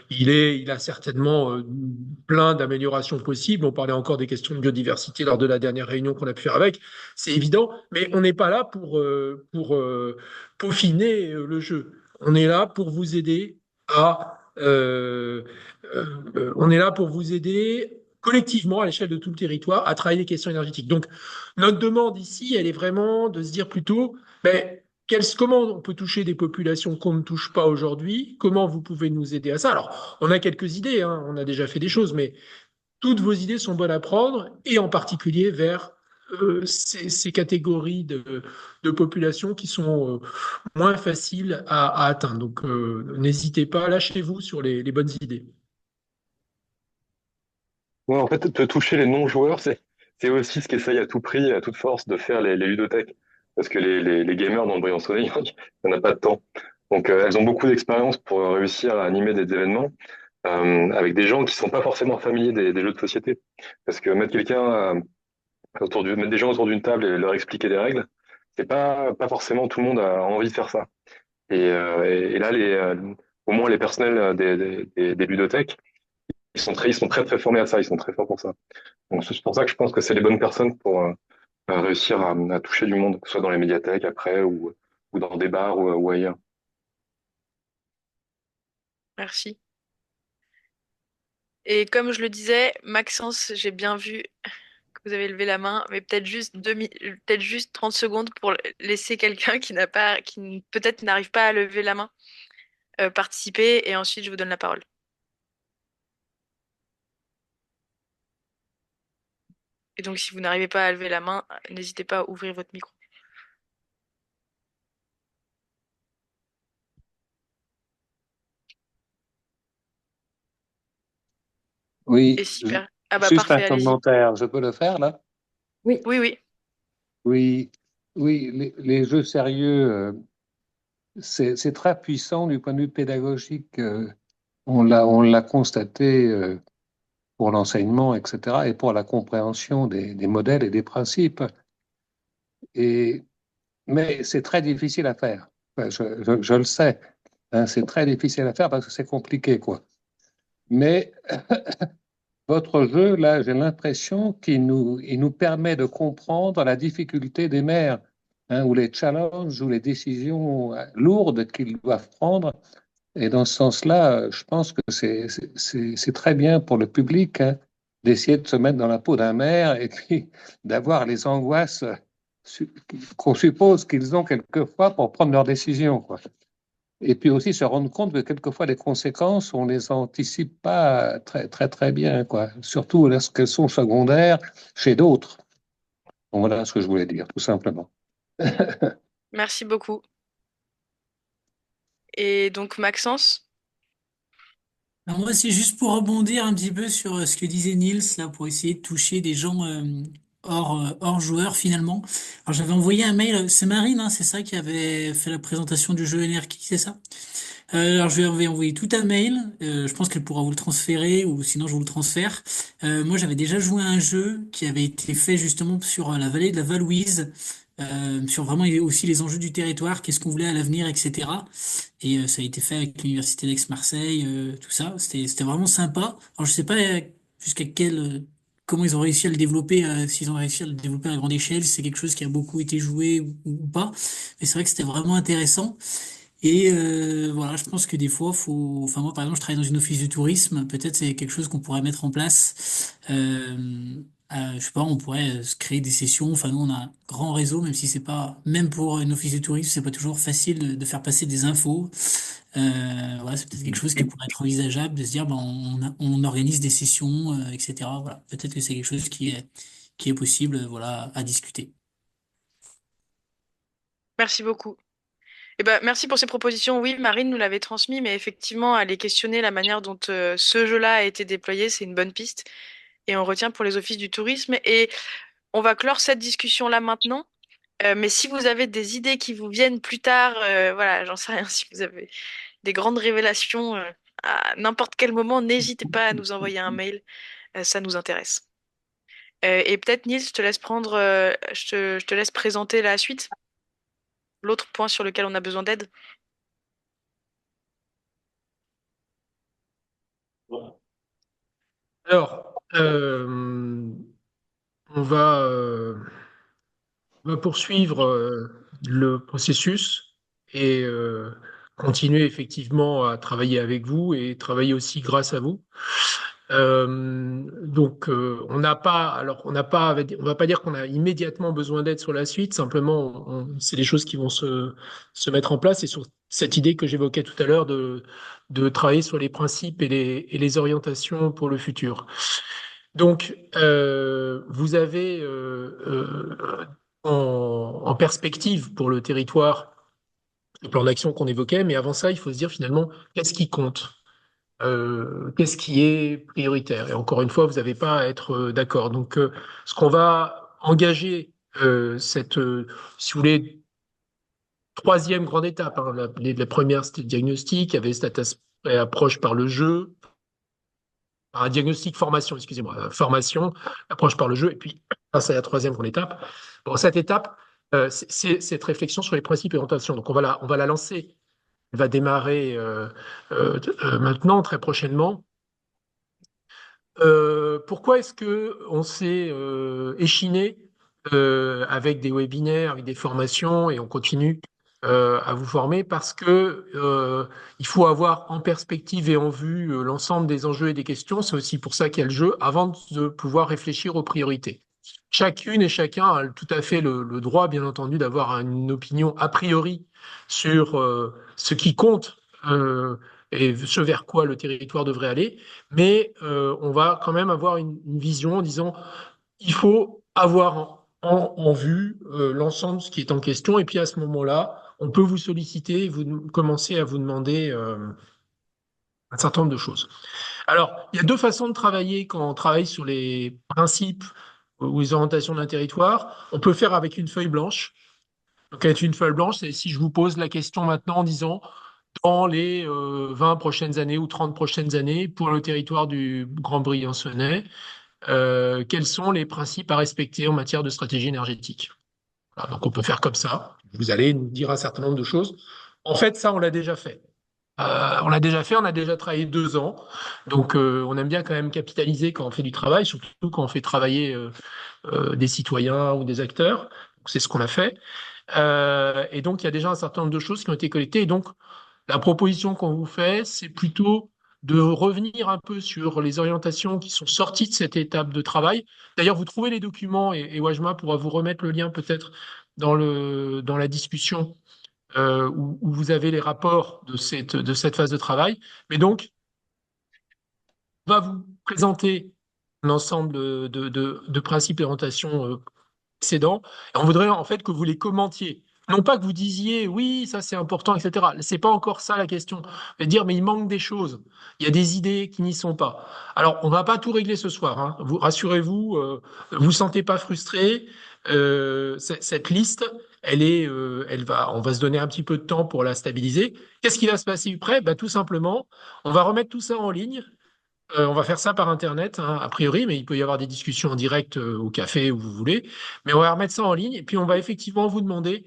il a certainement plein d'améliorations possibles. On parlait encore des questions de biodiversité lors de la dernière réunion qu'on a pu faire avec. C'est évident, mais on n'est pas là pour peaufiner le jeu. On est là pour vous aider on est là pour vous aider collectivement à l'échelle de tout le territoire à travailler les questions énergétiques. Donc, notre demande ici, elle est vraiment de se dire plutôt, ben, comment on peut toucher des populations qu'on ne touche pas aujourd'hui? Comment vous pouvez nous aider à ça? Alors, on a quelques idées, hein, on a déjà fait des choses, mais toutes vos idées sont bonnes à prendre, et en particulier vers ces catégories de populations qui sont moins faciles à atteindre. Donc, n'hésitez pas, lâchez-vous sur les bonnes idées. Ouais, en fait, te toucher les non-joueurs, c'est aussi ce qu'essayent à tout prix, à toute force, de faire les ludothèques. Parce que les gamers dans le brillant soleil, il n'y en a pas de temps. Donc, elles ont beaucoup d'expérience pour réussir à animer des événements avec des gens qui sont pas forcément familiers des jeux de société. Parce que mettre des gens autour d'une table et leur expliquer des règles, c'est pas forcément tout le monde a envie de faire ça. Et là, au moins les personnels des ludothèques, ils sont très très formés à ça, ils sont très forts pour ça. Donc c'est pour ça que je pense que c'est les bonnes personnes pour réussir à toucher du monde, que ce soit dans les médiathèques après ou dans des bars ou ailleurs. Merci. Et comme je le disais, Maxence, j'ai bien vu que vous avez levé la main, mais peut-être juste peut-être juste 30 secondes pour laisser quelqu'un qui peut-être n'arrive pas à lever la main, participer, et ensuite je vous donne la parole. Et donc, si vous n'arrivez pas à lever la main, n'hésitez pas à ouvrir votre micro. Oui, Et super. Ah bah juste un parfait, allez-y. commentaire. Je peux le faire là? Oui. Oui, oui. Oui, oui, les jeux sérieux, c'est très puissant du point de vue pédagogique. On l'a constaté pour l'enseignement, etc., et pour la compréhension des modèles et des principes. Et, mais c'est très difficile à faire. Enfin, je le sais, hein, c'est très difficile à faire parce que c'est compliqué, quoi. Mais votre jeu, là, j'ai l'impression il nous permet de comprendre la difficulté des maires, hein, ou les challenges, ou les décisions lourdes qu'ils doivent prendre. Et dans ce sens-là, je pense que c'est très bien pour le public, hein, d'essayer de se mettre dans la peau d'un maire et puis d'avoir les angoisses qu'on suppose qu'ils ont quelquefois pour prendre leurs décisions, quoi. Et puis aussi se rendre compte que quelquefois les conséquences, on les anticipe pas très très très bien, quoi. Surtout lorsqu'elles sont secondaires chez d'autres. Bon, voilà ce que je voulais dire, tout simplement. Merci beaucoup. Et donc, Maxence? Alors moi, c'est juste pour rebondir un petit peu sur ce que disait Niels, là, pour essayer de toucher des gens hors joueurs finalement. Alors j'avais envoyé un mail, c'est Marine, hein, c'est ça, qui avait fait la présentation du jeu NRK, c'est ça? Alors je lui avais envoyé tout un mail, je pense qu'elle pourra vous le transférer, ou sinon je vous le transfère. Moi, j'avais déjà joué à un jeu qui avait été fait justement sur la vallée de la Valouise, sur vraiment aussi les enjeux du territoire, qu'est-ce qu'on voulait à l'avenir, etc. Et ça a été fait avec l'Université d'Aix-Marseille, tout ça. C'était vraiment sympa. Alors je sais pas jusqu'à comment ils ont réussi à le développer, s'ils ont réussi à le développer à grande échelle, si c'est quelque chose qui a beaucoup été joué ou pas. Mais c'est vrai que c'était vraiment intéressant. Et voilà, je pense que des fois, enfin moi par exemple, je travaille dans une office du tourisme. Peut-être c'est quelque chose qu'on pourrait mettre en place. Je sais pas, on pourrait se créer des sessions. Enfin nous, on a un grand réseau, même si c'est pas, même pour une office du tourisme, c'est pas toujours facile de faire passer des infos. Voilà, c'est peut-être quelque chose qui pourrait être envisageable de se dire, ben, on organise des sessions, etc. Voilà, peut-être que c'est quelque chose qui est possible, voilà, à discuter. Merci beaucoup. Eh ben, merci pour ces propositions. Oui, Marine nous l'avait transmis, mais effectivement, aller questionner la manière dont ce jeu-là a été déployé, c'est une bonne piste. Et on retient pour les offices du tourisme. Et on va clore cette discussion-là maintenant. Mais si vous avez des idées qui vous viennent plus tard, voilà, j'en sais rien, si vous avez des grandes révélations à n'importe quel moment, n'hésitez pas à nous envoyer un mail. Ça nous intéresse. Et peut-être, Nils, je te laisse je te laisse présenter la suite, l'autre point sur lequel on a besoin d'aide. Alors, on va, on va poursuivre le processus et continuer effectivement à travailler avec vous et travailler aussi grâce à vous. On n'a pas, on va pas dire qu'on a immédiatement besoin d'aide sur la suite. Simplement, c'est des choses qui vont se mettre en place et sur cette idée que j'évoquais tout à l'heure de travailler sur les principes et les orientations pour le futur. Donc, vous avez en perspective pour le territoire le plan d'action qu'on évoquait, mais avant ça, il faut se dire finalement qu'est-ce qui compte, qu'est-ce qui est prioritaire. Et encore une fois, vous n'avez pas à être d'accord. Donc, ce qu'on va engager, si vous voulez, troisième grande étape, hein, la première, c'était le diagnostic, il y avait cette approche par le jeu, un diagnostic formation, excusez-moi, formation, approche par le jeu, et puis ça, c'est la troisième grande étape. Bon, cette étape, c'est cette réflexion sur les principes et orientations. Donc, on va la lancer. Elle va démarrer maintenant, très prochainement. Pourquoi est-ce que on s'est échiné avec des webinaires, avec des formations, et on continue à vous former parce que il faut avoir en perspective et en vue l'ensemble des enjeux et des questions. C'est aussi pour ça qu'il y a le jeu avant de pouvoir réfléchir aux priorités. Chacune et chacun a tout à fait le droit, bien entendu, d'avoir une opinion a priori sur ce qui compte et ce vers quoi le territoire devrait aller, mais on va quand même avoir une vision en disant il faut avoir en vue l'ensemble de ce qui est en question, et puis à ce moment-là, on peut vous solliciter, vous commencer à vous demander un certain nombre de choses. Alors, il y a deux façons de travailler quand on travaille sur les principes ou les orientations d'un territoire. On peut faire avec une feuille blanche. Donc, avec une feuille blanche, c'est si je vous pose la question maintenant en disant, dans les 20 prochaines années ou 30 prochaines années, pour le territoire du Grand Briançonnais, quels sont les principes à respecter en matière de stratégie énergétique? Voilà, donc, on peut faire comme ça. Vous allez nous dire un certain nombre de choses. En fait, ça, on l'a déjà fait. On l'a déjà fait, on a déjà travaillé 2 ans. Donc, on aime bien quand même capitaliser quand on fait du travail, surtout quand on fait travailler des citoyens ou des acteurs. Donc, c'est ce qu'on a fait. Et donc, il y a déjà un certain nombre de choses qui ont été collectées. Et donc, la proposition qu'on vous fait, c'est plutôt de revenir un peu sur les orientations qui sont sorties de cette étape de travail. D'ailleurs, vous trouvez les documents et Wajma pourra vous remettre le lien peut-être dans la discussion où vous avez les rapports de cette phase de travail. Mais donc, on va vous présenter un ensemble de principes et orientations excédents. Et on voudrait en fait que vous les commentiez. non pas que vous disiez oui, ça c'est important, etc. C'est pas encore ça la question. Mais dire mais il manque des choses. Il y a des idées qui n'y sont pas. Alors on va pas tout régler ce soir, hein. Vous rassurez-vous, vous sentez pas frustré. Cette liste, on va se donner un petit peu de temps pour la stabiliser. Qu'est-ce qui va se passer après? Bah, tout simplement, on va remettre tout ça en ligne. On va faire ça par Internet, hein, a priori, mais il peut y avoir des discussions en direct au café où vous voulez. Mais on va remettre ça en ligne et puis on va effectivement vous demander,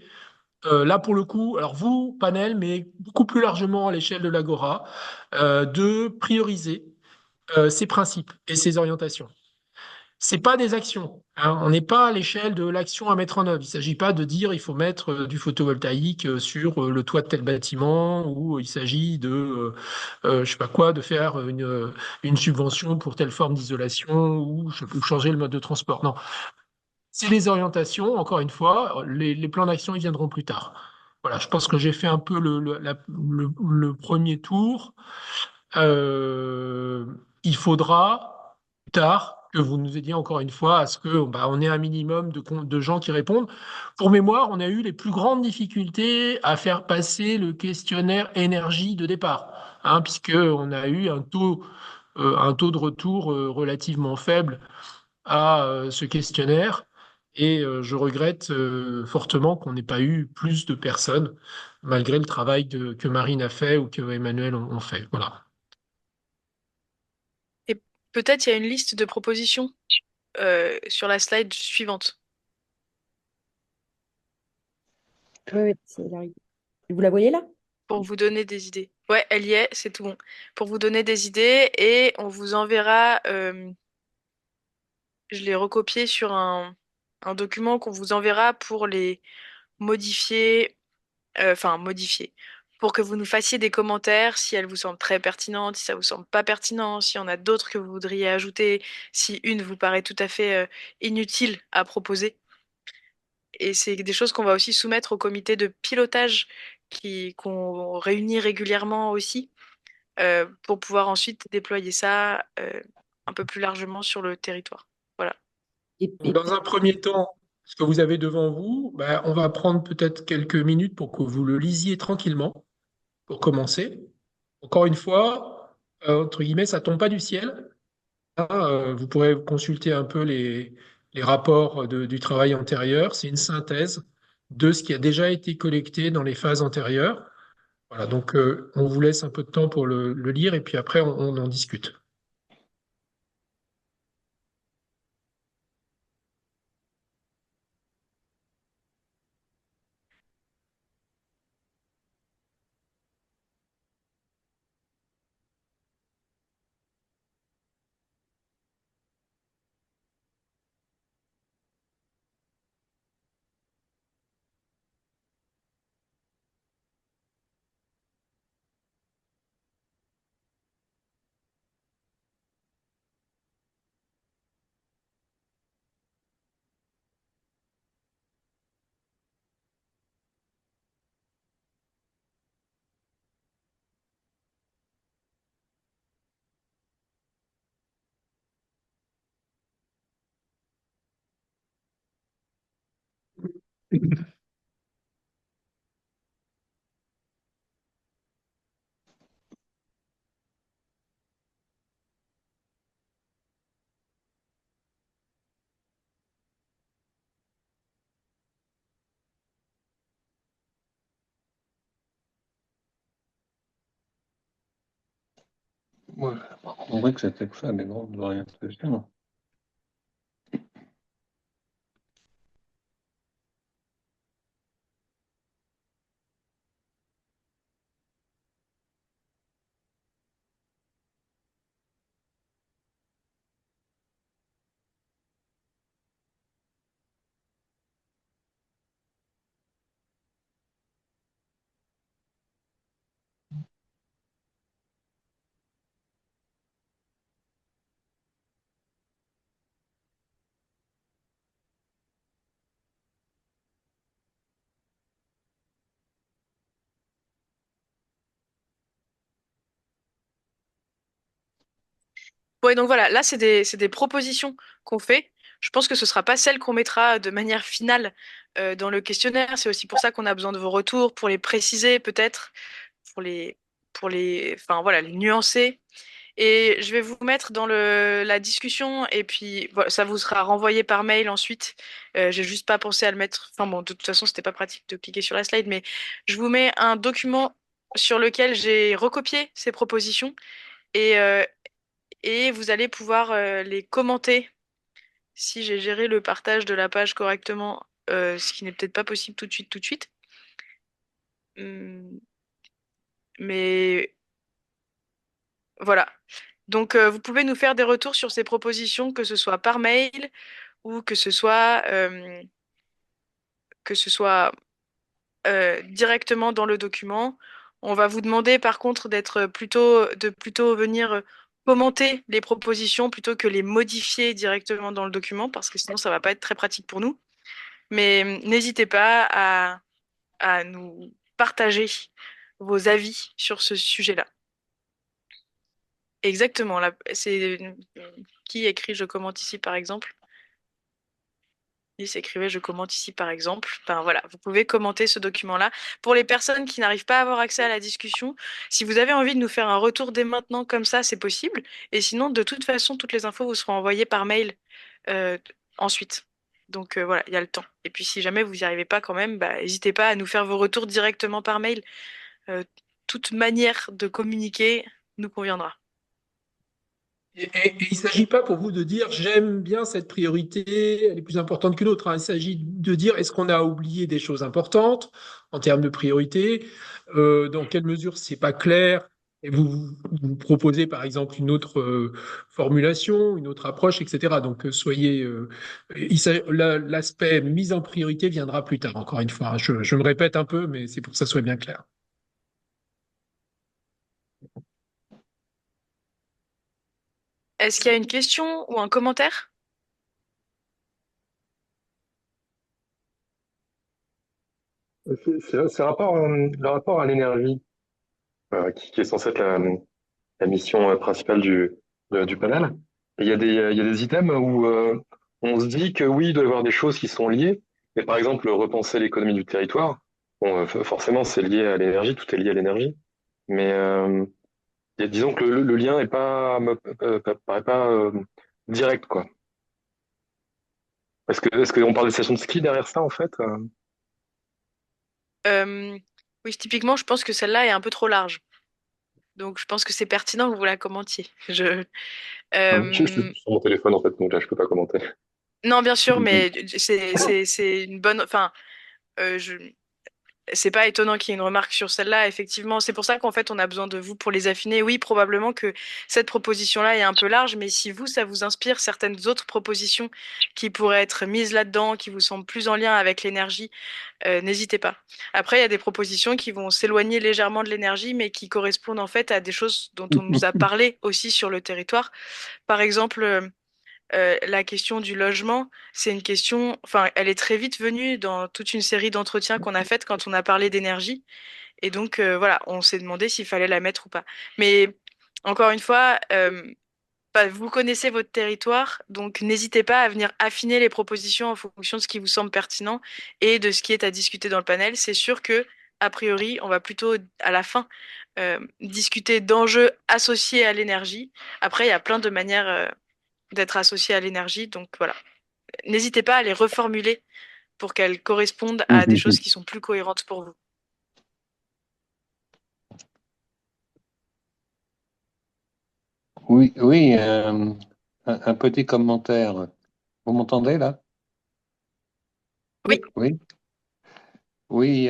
là pour le coup, alors vous, panel, mais beaucoup plus largement à l'échelle de l'Agora, de prioriser ces principes et ces orientations. C'est pas des actions, hein. On n'est pas à l'échelle de l'action à mettre en œuvre. Il ne s'agit pas de dire il faut mettre du photovoltaïque sur le toit de tel bâtiment ou il s'agit de je sais pas quoi, de faire une subvention pour telle forme d'isolation ou changer le mode de transport. Non, c'est les orientations. Encore une fois, les plans d'action ils viendront plus tard. Voilà, je pense que j'ai fait un peu le premier tour. Euh, il faudra plus tard que vous nous aidiez encore une fois à ce que bah, on ait un minimum de gens qui répondent. Pour mémoire, on a eu les plus grandes difficultés à faire passer le questionnaire énergie de départ, hein, puisque on a eu un taux de retour relativement faible à ce questionnaire. Et je regrette fortement qu'on n'ait pas eu plus de personnes, malgré le travail que Marine a fait ou que Emmanuel ont fait. Voilà. Et peut-être il y a une liste de propositions sur la slide suivante Oui, oui, c'est l'arrivée. Vous la voyez là? pour vous donner des idées. Ouais, elle y est, c'est tout bon. Pour vous donner des idées et on vous enverra, je l'ai recopié sur un document qu'on vous enverra pour les modifier, enfin modifier, pour que vous nous fassiez des commentaires si elles vous semblent très pertinentes, si ça vous semble pas pertinent, s'il y en a d'autres que vous voudriez ajouter, si une vous paraît tout à fait inutile à proposer. Et c'est des choses qu'on va aussi soumettre au comité de pilotage qu'on réunit régulièrement aussi pour pouvoir ensuite déployer ça un peu plus largement sur le territoire. Voilà. Donc, dans un premier temps, ce que vous avez devant vous, ben, on va prendre peut-être quelques minutes pour que vous le lisiez tranquillement, pour commencer. Encore une fois, entre guillemets, ça tombe pas du ciel, hein. Vous pourrez consulter un peu les rapports du travail antérieur. C'est une synthèse de ce qui a déjà été collecté dans les phases antérieures. Voilà, donc on vous laisse un peu de temps pour le lire et puis après on en discute. Moi, j'ai pas compris que c'était que ça, mais bon, de rien de spécial. Ouais, donc voilà, là, c'est des propositions qu'on fait je pense que ce sera pas celle qu'on mettra de manière finale dans le questionnaire. C'est aussi pour ça qu'on a besoin de vos retours, pour les préciser peut-être, pour enfin voilà, les nuancer. Et je vais vous mettre dans la discussion et puis voilà, ça vous sera renvoyé par mail ensuite. J'ai juste pas pensé à le mettre. Enfin bon, de toute façon, c'était pas pratique de cliquer sur la slide, mais je vous mets un document sur lequel j'ai recopié ces propositions et, euh, et vous allez pouvoir les commenter si j'ai géré le partage de la page correctement, ce qui n'est peut-être pas possible tout de suite, tout de suite. Hum, Mais voilà. Donc, vous pouvez nous faire des retours sur ces propositions, que ce soit par mail ou que ce soit directement dans le document. On va vous demander par contre de plutôt venir commenter les propositions plutôt que les modifier directement dans le document parce que sinon ça va pas être très pratique pour nous. Mais n'hésitez pas à nous partager vos avis sur ce sujet-là. Exactement. Là, c'est qui écrit je commente ici par exemple? Il s'écrivait je commente ici par exemple. Enfin voilà, vous pouvez commenter ce document-là. Pour les personnes qui n'arrivent pas à avoir accès à la discussion, si vous avez envie de nous faire un retour dès maintenant comme ça, c'est possible. Et sinon, de toute façon, toutes les infos vous seront envoyées par mail euh, ensuite. Donc voilà, il y a le temps. Et puis si jamais vous n'y arrivez pas quand même, bah, n'hésitez pas à nous faire vos retours directement par mail. Euh, Toute manière de communiquer nous conviendra. Et il ne s'agit pas pour vous de dire j'aime bien cette priorité, elle est plus importante qu'une autre, hein. Il s'agit de dire est-ce qu'on a oublié des choses importantes en termes de priorité, dans quelle mesure c'est pas clair, et vous proposez par exemple une autre formulation, une autre approche, etc. Donc l'aspect mise en priorité viendra plus tard, encore une fois, hein. Je me répète un peu, mais c'est pour que ça soit bien clair. Est-ce qu'il y a une question ou un commentaire? C'est le rapport à l'énergie, qui est censé être la mission principale du panel. Et il y a des items où on se dit que oui, il doit y avoir des choses qui sont liées. Mais par exemple, repenser l'économie du territoire, bon, forcément, c'est lié à l'énergie, tout est lié à l'énergie. Mais disons que le lien est pas, paraît pas direct, quoi. Est-ce qu'on parle des stations de ski derrière ça, en fait? Euh, oui, typiquement, je pense que celle-là est un peu trop large. Donc, je pense que c'est pertinent que vous la commentiez. Je suis Euh, sur mon téléphone, en fait, donc là, je peux pas commenter. non, bien sûr, mais c'est une bonne. Enfin, je c'est pas étonnant qu'il y ait une remarque sur celle-là, effectivement. C'est pour ça qu'en fait, on a besoin de vous pour les affiner. Oui, probablement que cette proposition-là est un peu large, mais si vous, ça vous inspire certaines autres propositions qui pourraient être mises là-dedans, qui vous semblent plus en lien avec l'énergie, n'hésitez pas. Après, il y a des propositions qui vont s'éloigner légèrement de l'énergie, mais qui correspondent en fait à des choses dont on nous a parlé aussi sur le territoire. Par exemple, la question du logement, c'est une question, enfin, elle est très vite venue dans toute une série d'entretiens qu'on a faites quand on a parlé d'énergie. Et donc, voilà, on s'est demandé s'il fallait la mettre ou pas. Mais encore une fois, bah, vous connaissez votre territoire, donc n'hésitez pas à venir affiner les propositions en fonction de ce qui vous semble pertinent et de ce qui est à discuter dans le panel. C'est sûr que, a priori, on va plutôt, à la fin, discuter d'enjeux associés à l'énergie. Après, il y a plein de manières, d'être associés à l'énergie. Donc voilà, n'hésitez pas à les reformuler pour qu'elles correspondent à des choses qui sont plus cohérentes pour vous. Oui, oui, un petit commentaire. Vous m'entendez là? Oui, Oui, oui,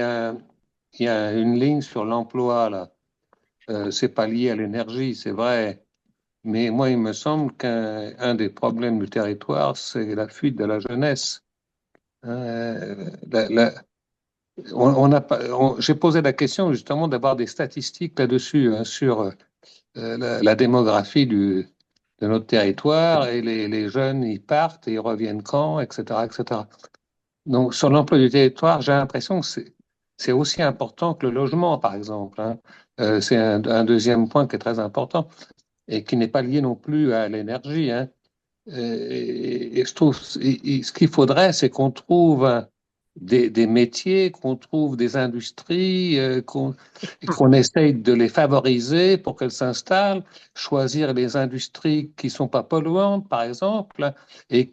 il y a une ligne sur l'emploi là. C'est pas lié à l'énergie, c'est vrai. Mais moi, il me semble qu'un des problèmes du territoire, c'est la fuite de la jeunesse. On n'a pas, j'ai posé la question justement d'avoir des statistiques là-dessus, hein, sur la démographie de notre territoire et les jeunes, ils partent et ils reviennent quand, etc., etc. Donc, sur l'emploi du territoire, j'ai l'impression que c'est aussi important que le logement, par exemple, hein. C'est un deuxième point qui est très important et qui n'est pas lié non plus à l'énergie, hein. Et je trouve, ce qu'il faudrait, c'est qu'on trouve des métiers, qu'on trouve des industries, qu'on essaye de les favoriser pour qu'elles s'installent, choisir les industries qui sont pas polluantes, par exemple, et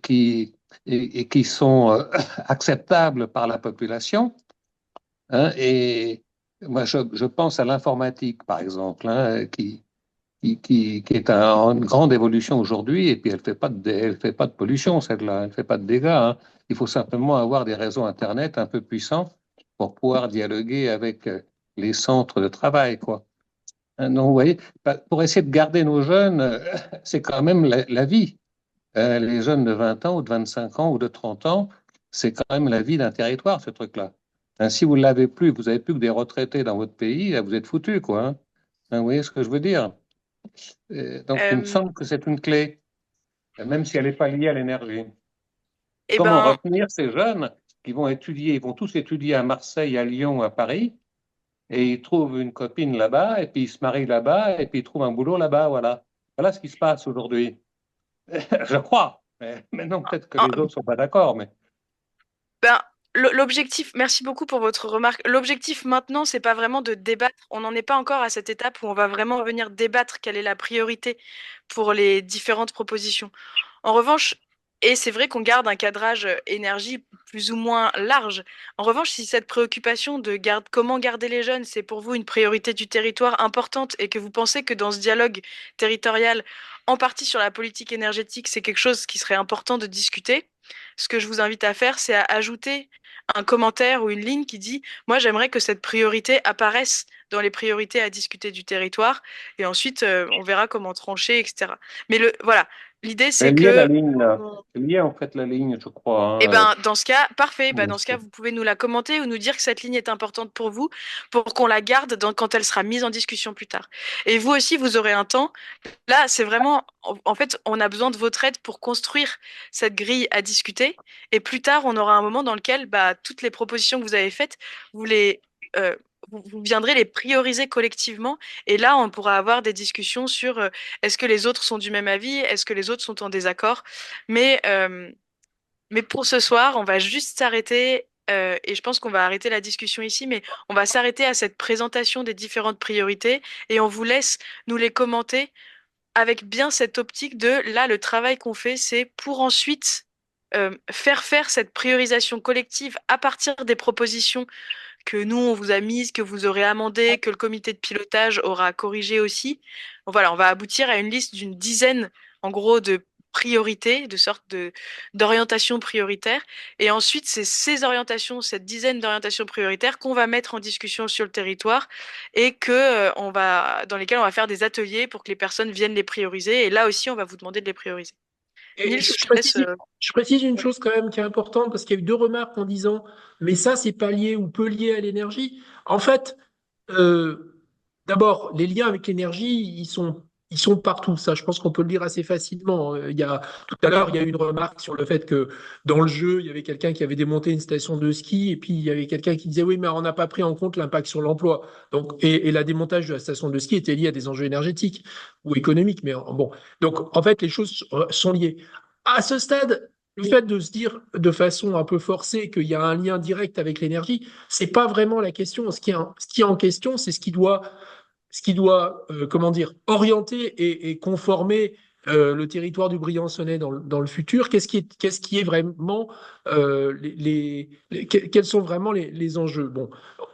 et qui sont acceptables par la population. Hein. Et moi, je pense à l'informatique, par exemple, hein, qui est en grande évolution aujourd'hui, et puis elle fait pas de pollution, celle-là, elle fait pas de dégâts. Hein. Il faut simplement avoir des réseaux Internet un peu puissants pour pouvoir dialoguer avec les centres de travail, quoi. Hein, donc, vous voyez, pour essayer de garder nos jeunes, c'est quand même la vie. Les jeunes de 20 ans ou de 25 ans ou de 30 ans, c'est quand même la vie d'un territoire, ce truc-là. Hein, si vous ne l'avez plus, vous n'avez plus que des retraités dans votre pays, là, vous êtes foutus, quoi. Hein. Hein, vous voyez ce que je veux dire? Donc, il me Euh, semble que c'est une clé, même si elle n'est pas liée à l'énergie. eh Comment ben, retenir ces jeunes qui vont étudier, ils vont tous étudier à Marseille, à Lyon, à Paris, et ils trouvent une copine là-bas, et puis ils se marient là-bas, et puis ils trouvent un boulot là-bas, voilà. Voilà ce qui se passe aujourd'hui. Je crois. Mais maintenant, peut-être que les autres ne sont pas d'accord, mais Ben, l'objectif, merci beaucoup pour votre remarque. L'objectif maintenant, c'est pas vraiment de débattre. On n'en est pas encore à cette étape où on va vraiment venir débattre quelle est la priorité pour les différentes propositions. En revanche, et c'est vrai qu'on garde un cadrage énergie plus ou moins large. En revanche, si cette préoccupation de comment garder les jeunes, c'est pour vous une priorité du territoire importante et que vous pensez que dans ce dialogue territorial, en partie sur la politique énergétique, c'est quelque chose qui serait important de discuter, ce que je vous invite à faire, c'est à ajouter un commentaire ou une ligne qui dit, moi j'aimerais que cette priorité apparaisse dans les priorités à discuter du territoire, et ensuite on verra comment trancher, etc. Mais voilà, l'idée c'est elle y est la que ligne, là. Elle y est en fait la ligne, je crois. eh Hein. ben, dans ce cas, parfait. Ben, dans ce cas, vous pouvez nous la commenter ou nous dire que cette ligne est importante pour vous, pour qu'on la garde quand elle sera mise en discussion plus tard. Et vous aussi, vous aurez un temps. Là, c'est vraiment, en fait, on a besoin de votre aide pour construire cette grille à discuter. Et plus tard, on aura un moment dans lequel, bah, toutes les propositions que vous avez faites, vous les, euh, vous viendrez les prioriser collectivement. Et là, on pourra avoir des discussions sur est-ce que les autres sont du même avis, est-ce que les autres sont en désaccord. Mais mais pour ce soir, on va juste s'arrêter, et je pense qu'on va arrêter la discussion ici, mais on va s'arrêter à cette présentation des différentes priorités et on vous laisse nous les commenter avec bien cette optique de là, le travail qu'on fait, c'est pour ensuite faire cette priorisation collective à partir des propositions que nous, on vous a mises, que vous aurez amendées, que le comité de pilotage aura corrigé aussi. Voilà, on va aboutir à une liste d'une dizaine, en gros, de priorités, de sorte d'orientations prioritaires. Et ensuite, c'est ces orientations, cette dizaine d'orientations prioritaires qu'on va mettre en discussion sur le territoire et dans lesquelles on va faire des ateliers pour que les personnes viennent les prioriser. Et là aussi, on va vous demander de les prioriser. Et Niels, je je te laisse. précise, je précise une chose quand même qui est importante parce qu'il y a eu deux remarques en disant, mais ça, c'est pas lié ou peu lié à l'énergie. En fait, euh, d'abord, les liens avec l'énergie, ils sont partout. Ça, je pense qu'on peut le dire assez facilement. Tout à l'heure, il y a eu une remarque sur le fait que dans le jeu, il y avait quelqu'un qui avait démonté une station de ski et puis il y avait quelqu'un qui disait, oui, mais on n'a pas pris en compte l'impact sur l'emploi. Donc, et la démontage de la station de ski était lié à des enjeux énergétiques ou économiques. Mais bon, donc en fait, les choses sont liées. À ce stade, le fait de se dire de façon un peu forcée qu'il y a un lien direct avec l'énergie, c'est pas vraiment la question. Ce qui est en question, c'est ce qui doit comment dire, orienter et conformer le territoire du Briançonnais dans le futur. Qu'est-ce qui est vraiment quels sont vraiment les enjeux? Bon,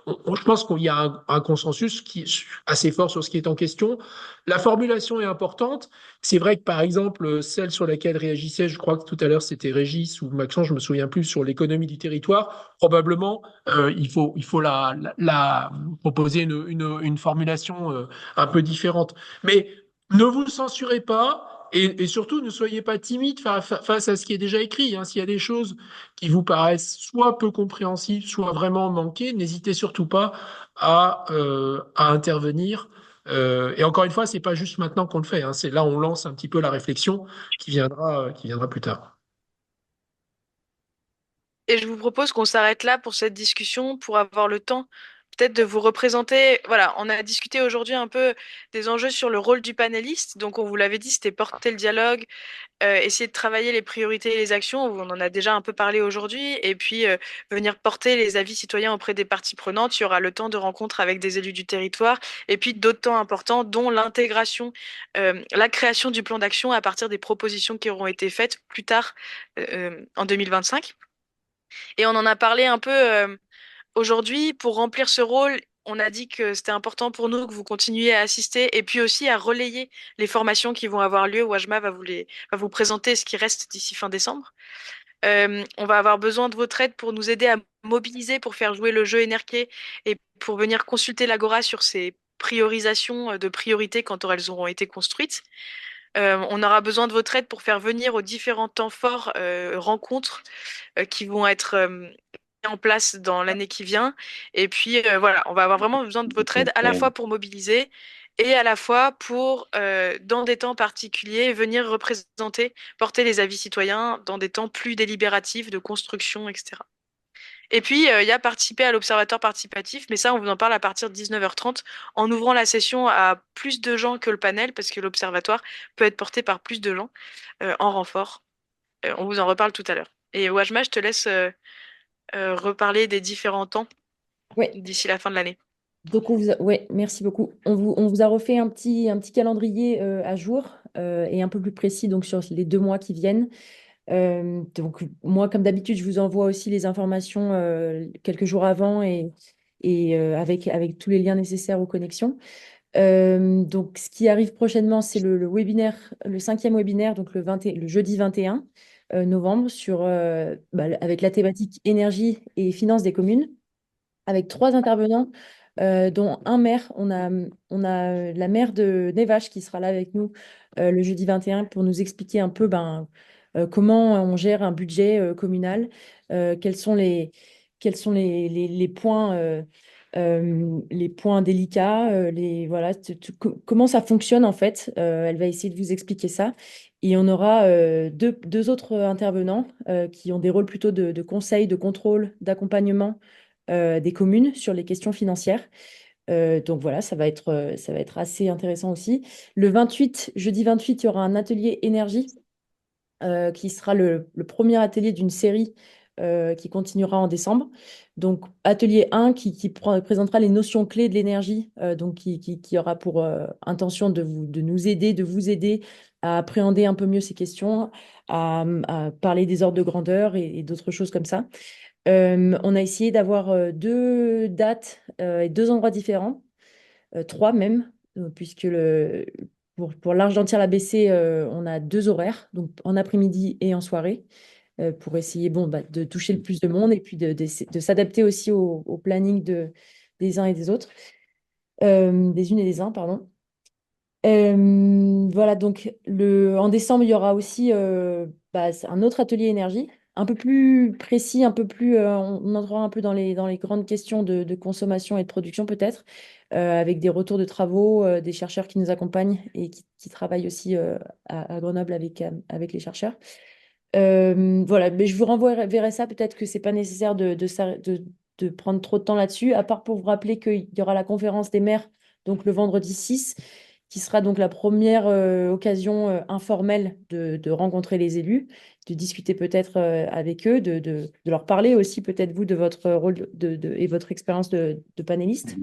je pense qu'il y a un consensus qui est assez fort sur ce qui est en question. La formulation est importante. C'est vrai que, par exemple, celle sur laquelle réagissait, je crois que tout à l'heure c'était Régis ou Maxence, je me souviens plus, sur l'économie du territoire, probablement il faut la proposer une formulation un peu différente. Mais ne vous censurez pas. Et surtout, ne soyez pas timide face à ce qui est déjà écrit. Hein. S'il y a des choses qui vous paraissent soit peu compréhensibles, soit vraiment manquées, n'hésitez surtout pas à intervenir. Et encore une fois, c'est pas juste maintenant qu'on le fait. Hein. C'est là on lance un petit peu la réflexion qui viendra plus tard. Et je vous propose qu'on s'arrête là pour cette discussion, pour avoir le temps peut-être de vous représenter. Voilà, on a discuté aujourd'hui un peu des enjeux sur le rôle du panéliste. Donc, on vous l'avait dit, c'était porter le dialogue, essayer de travailler les priorités et les actions. On en a déjà un peu parlé aujourd'hui. Et puis, venir porter les avis citoyens auprès des parties prenantes. Il y aura le temps de rencontre avec des élus du territoire. Et puis, d'autres temps importants, dont l'intégration, la création du plan d'action à partir des propositions qui auront été faites plus tard en 2025. Et on en a parlé un peu aujourd'hui. Pour remplir ce rôle, on a dit que c'était important pour nous que vous continuiez à assister et puis aussi à relayer les formations qui vont avoir lieu. Wajma va vous présenter ce qui reste d'ici fin décembre. On va avoir besoin de votre aide pour nous aider à mobiliser, pour faire jouer le jeu énerqué et pour venir consulter l'Agora sur ces priorisations de priorités quand elles auront été construites. On aura besoin de votre aide pour faire venir aux différents temps forts rencontres qui vont être en place dans l'année qui vient. Et puis voilà, on va avoir vraiment besoin de votre aide à la fois pour mobiliser et à la fois pour, dans des temps particuliers, venir représenter, porter les avis citoyens dans des temps plus délibératifs de construction, etc. Et puis, il y a participer à l'observatoire participatif, mais ça, on vous en parle à partir de 19h30, en ouvrant la session à plus de gens que le panel, parce que l'observatoire peut être porté par plus de gens en renfort. On vous en reparle tout à l'heure. Et Wajma, je te laisse reparler des différents temps Oui, d'ici la fin de l'année. donc ouais, merci beaucoup. On vous a refait un petit calendrier à jour et un peu plus précis donc sur les 2 mois qui viennent. Donc moi, comme d'habitude, je vous envoie aussi les informations quelques jours avant et avec tous les liens nécessaires aux connexions. Donc ce qui arrive prochainement, c'est le webinaire, le 5e webinaire, donc le jeudi 21 novembre avec la thématique énergie et finances des communes, avec 3 intervenants, dont un maire. On a la maire de Nevache qui sera là avec nous le jeudi 21 pour nous expliquer un peu comment on gère un budget communal, quels sont les points, les points délicats, voilà, comment ça fonctionne en fait. Elle va essayer de vous expliquer ça. Et on aura deux autres intervenants qui ont des rôles plutôt de conseil, de contrôle, d'accompagnement des communes sur les questions financières. Donc voilà, ça va être assez intéressant aussi. Jeudi 28, il y aura un atelier énergie qui sera le premier atelier d'une série qui continuera en décembre. Donc atelier 1 qui présentera les notions clés de l'énergie, donc qui aura pour intention de nous aider, de vous aider à appréhender un peu mieux ces questions, à parler des ordres de grandeur et d'autres choses comme ça. On a essayé d'avoir 2 dates et 2 endroits différents, 3 même, puisque pour l'Arche d'Antir-la-Bessée, on a 2 horaires, donc en après-midi et en soirée, pour essayer de toucher le plus de monde et puis de s'adapter aussi au planning des uns et des autres, des unes et des uns, pardon. Voilà, donc en décembre, il y aura aussi c'est un autre atelier énergie, un peu plus précis, un peu plus, on entrera un peu dans les grandes questions de consommation et de production peut-être, avec des retours de travaux, des chercheurs qui nous accompagnent et qui travaillent aussi à Grenoble avec les chercheurs. Voilà, mais je vous renverrai ça, peut-être que c'est pas nécessaire de prendre trop de temps là-dessus, à part pour vous rappeler qu'il y aura la conférence des maires, donc le vendredi 6, qui sera donc la première occasion informelle de rencontrer les élus, de discuter peut-être avec eux, de leur parler aussi peut-être vous de votre rôle et votre expérience de panéliste.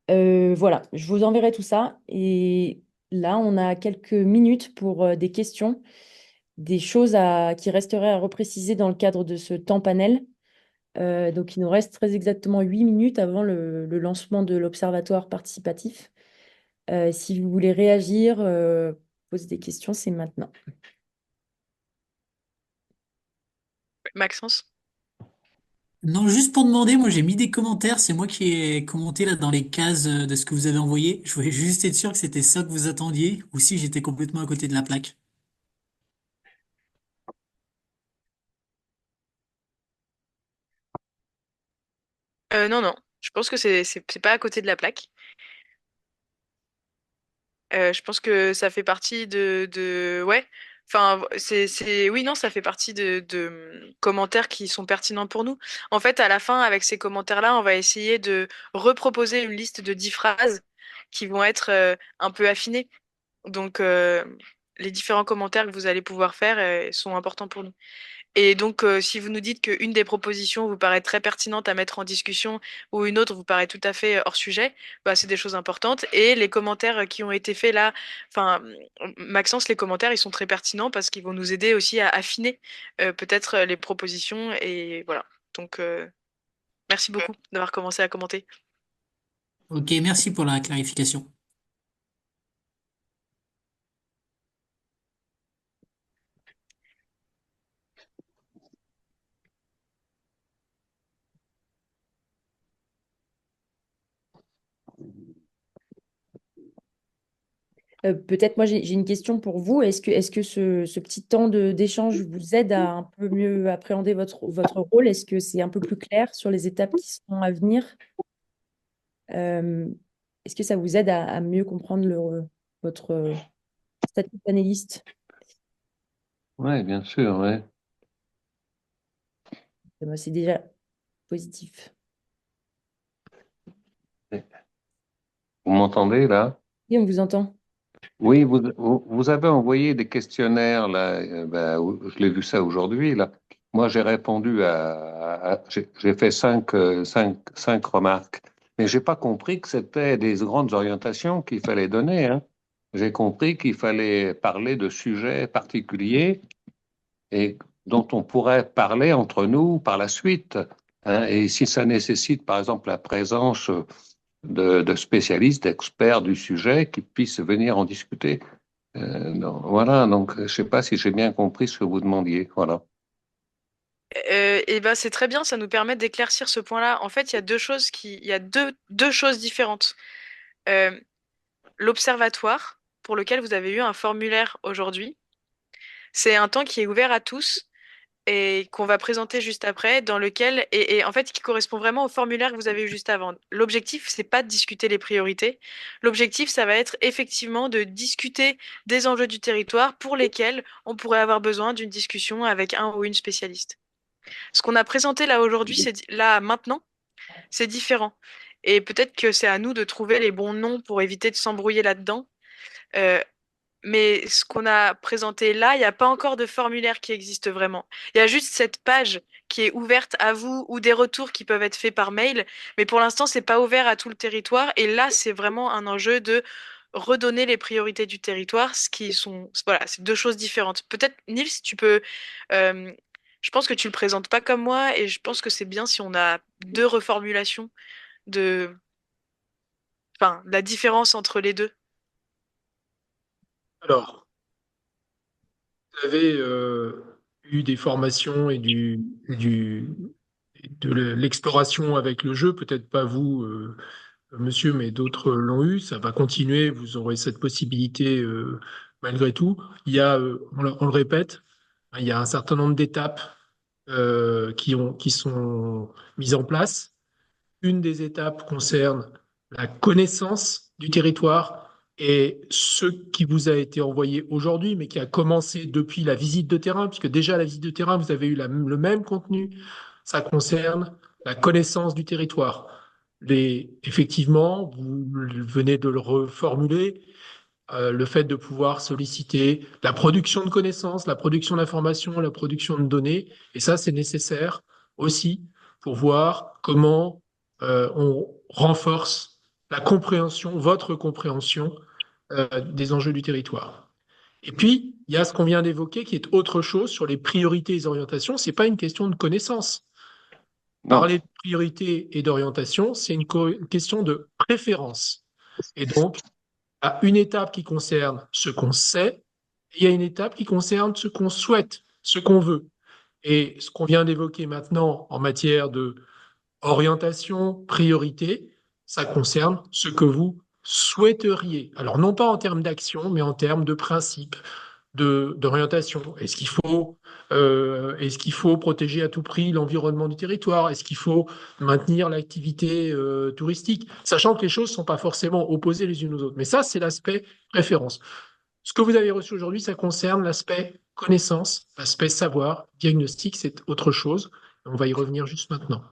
Voilà, je vous enverrai tout ça. Et là, on a quelques minutes pour des questions, des choses qui resteraient à repréciser dans le cadre de ce temps panel. Donc, il nous reste très exactement 8 minutes avant le lancement de l'observatoire participatif. Si vous voulez réagir, poser des questions, c'est maintenant. Maxence? Non, juste pour demander, moi j'ai mis des commentaires, c'est moi qui ai commenté là dans les cases de ce que vous avez envoyé. Je voulais juste être sûr que c'était ça que vous attendiez ou si j'étais complètement à côté de la plaque. Non, non, je pense que c'est pas à côté de la plaque. Je pense que ça fait partie ouais. Enfin, oui, non, ça fait partie commentaires qui sont pertinents pour nous. En fait, à la fin, avec ces commentaires-là, on va essayer de reproposer une liste de 10 phrases qui vont être un peu affinées. Donc, les différents commentaires que vous allez pouvoir faire sont importants pour nous. Et donc, si vous nous dites qu'une des propositions vous paraît très pertinente à mettre en discussion ou une autre vous paraît tout à fait hors sujet, bah, c'est des choses importantes. Et les commentaires qui ont été faits là, enfin, Maxence, les commentaires, ils sont très pertinents parce qu'ils vont nous aider aussi à affiner peut-être les propositions. Et voilà. Donc, merci beaucoup d'avoir commencé à commenter. Ok, merci pour la clarification. Peut-être moi j'ai une question pour vous. Est-ce que ce petit temps d'échange vous aide à un peu mieux appréhender votre rôle? Est-ce que c'est un peu plus clair sur les étapes qui sont à venir? Euh, Est-ce que ça vous aide à mieux comprendre votre statut d'analyste? Oui, bien sûr, ouais. Moi, c'est déjà positif. Vous m'entendez là? Et on vous entend. Oui, vous avez envoyé des questionnaires là, je l'ai vu ça aujourd'hui là. Moi, j'ai répondu j'ai fait cinq remarques, mais j'ai pas compris que c'était des grandes orientations qu'il fallait donner, hein. J'ai compris qu'il fallait parler de sujets particuliers et dont on pourrait parler entre nous par la suite, hein. Et si ça nécessite, par exemple, la présence de spécialistes, d'experts du sujet qui puissent venir en discuter. Non, voilà, donc je ne sais pas si j'ai bien compris ce que vous demandiez. Voilà. Et ben, c'est très bien, ça nous permet d'éclaircir ce point-là. En fait, il y a deux choses différentes. Euh, L'observatoire, pour lequel vous avez eu un formulaire aujourd'hui, c'est un temps qui est ouvert à tous et qu'on va présenter juste après, dans lequel, et en fait, qui correspond vraiment au formulaire que vous avez eu juste avant. L'objectif, c'est pas de discuter les priorités. L'objectif, ça va être effectivement de discuter des enjeux du territoire pour lesquels on pourrait avoir besoin d'une discussion avec un ou une spécialiste. Ce qu'on a présenté là aujourd'hui, là maintenant, c'est différent. Et peut-être que c'est à nous de trouver les bons noms pour éviter de s'embrouiller là-dedans. Euh, mais ce qu'on a présenté là, il n'y a pas encore de formulaire qui existe vraiment. Il y a juste cette page qui est ouverte à vous ou des retours qui peuvent être faits par mail. Mais pour l'instant, c'est pas ouvert à tout le territoire. Et là, c'est vraiment un enjeu de redonner les priorités du territoire, ce qui sont, voilà, c'est deux choses différentes. Peut-être, Nils, tu peux, euh, je pense que tu le présentes pas comme moi et je pense que c'est bien si on a deux reformulations de, enfin, la différence entre les deux. Alors, vous avez eu des formations de l'exploration avec le jeu, peut-être pas vous, monsieur, mais d'autres l'ont eu. Ça va continuer, vous aurez cette possibilité malgré tout. Il y a, on le répète, hein, il y a un certain nombre d'étapes qui sont mises en place. Une des étapes concerne la connaissance du territoire et ce qui vous a été envoyé aujourd'hui, mais qui a commencé depuis la visite de terrain, puisque déjà à la visite de terrain, vous avez eu le même contenu. Ça concerne la connaissance du territoire. Effectivement, vous venez de le reformuler, le fait de pouvoir solliciter la production de connaissances, la production d'informations, la production de données, et ça, c'est nécessaire aussi pour voir comment on renforce la compréhension, votre compréhension des enjeux du territoire. Et puis, il y a ce qu'on vient d'évoquer qui est autre chose sur les priorités et les orientations. C'est pas une question de connaissance. Non, Parler de priorité et d'orientation, c'est une question de préférence. Et donc, il y a une étape qui concerne ce qu'on sait, et il y a une étape qui concerne ce qu'on souhaite, ce qu'on veut. Et ce qu'on vient d'évoquer maintenant en matière de orientation, priorité, ça concerne ce que vous souhaiteriez. Alors non pas en termes d'action, mais en termes de principe, d'orientation. Est-ce qu'il faut protéger à tout prix l'environnement du territoire? Est-ce qu'il faut maintenir l'activité touristique? Sachant que les choses ne sont pas forcément opposées les unes aux autres. Mais ça, c'est l'aspect préférence. Ce que vous avez reçu aujourd'hui, ça concerne l'aspect connaissance, l'aspect savoir. Diagnostic, c'est autre chose. On va y revenir juste maintenant.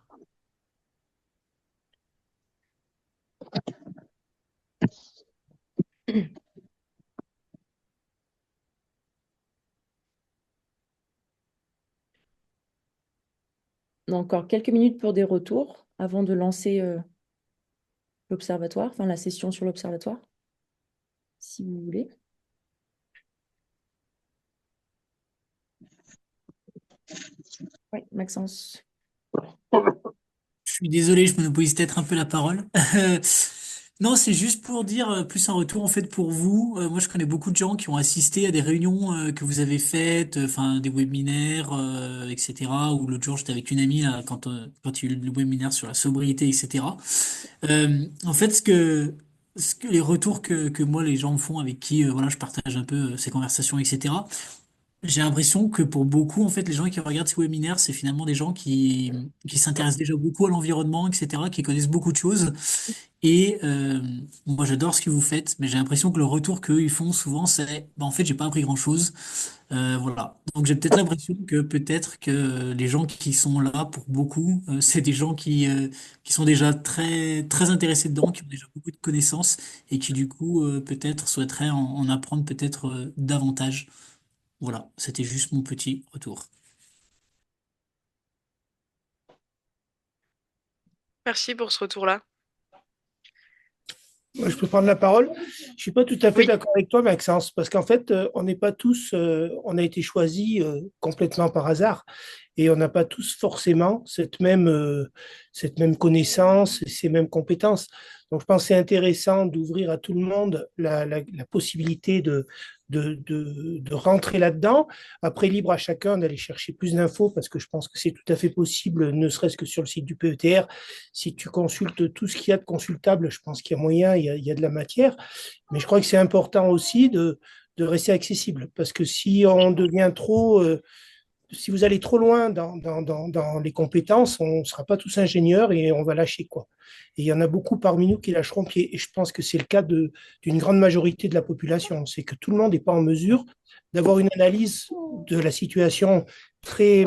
On a encore quelques minutes pour des retours avant de lancer l'observatoire, enfin la session sur l'observatoire, si vous voulez. Oui, Maxence. Je suis désolé, je monopolise peut-être un peu la parole. Non, c'est juste pour dire plus un retour en fait pour vous. Moi, je connais beaucoup de gens qui ont assisté à des réunions que vous avez faites, enfin des webinaires, etc. Ou l'autre jour, j'étais avec une amie là, quand il y a eu le webinaire sur la sobriété, etc. En fait, les retours que moi les gens me font avec qui voilà, je partage un peu ces conversations, etc. J'ai l'impression que pour beaucoup, en fait, les gens qui regardent ces webinaires, c'est finalement des gens qui s'intéressent déjà beaucoup à l'environnement, etc., qui connaissent beaucoup de choses. Et moi, j'adore ce que vous faites, mais j'ai l'impression que le retour qu'eux, ils font souvent, c'est, bah, en fait, j'ai pas appris grand-chose. Voilà. Donc, j'ai peut-être l'impression que peut-être que les gens qui sont là, pour beaucoup, c'est des gens qui sont déjà très, très intéressés dedans, qui ont déjà beaucoup de connaissances et qui, du coup, peut-être souhaiteraient en apprendre peut-être davantage. Voilà, c'était juste mon petit retour. Merci pour ce retour-là. Moi, je peux prendre la parole. Je ne suis pas tout à fait Oui, d'accord avec toi, Maxence, parce qu'en fait, on n'est pas tous, on a été choisis complètement par hasard et on n'a pas tous forcément cette même connaissance et ces mêmes compétences. Donc, je pense que c'est intéressant d'ouvrir à tout le monde la possibilité de rentrer là-dedans. Après, libre à chacun d'aller chercher plus d'infos, parce que je pense que c'est tout à fait possible, ne serait-ce que sur le site du PETR. Si tu consultes tout ce qu'il y a de consultable, je pense qu'il y a moyen, il y a de la matière. Mais je crois que c'est important aussi de rester accessible, parce que si on devient trop, si vous allez trop loin dans les compétences, on ne sera pas tous ingénieurs et on va lâcher quoi. Et il y en a beaucoup parmi nous qui lâcheront pied. Et je pense que c'est le cas d'une grande majorité de la population. C'est que tout le monde n'est pas en mesure d'avoir une analyse de la situation très,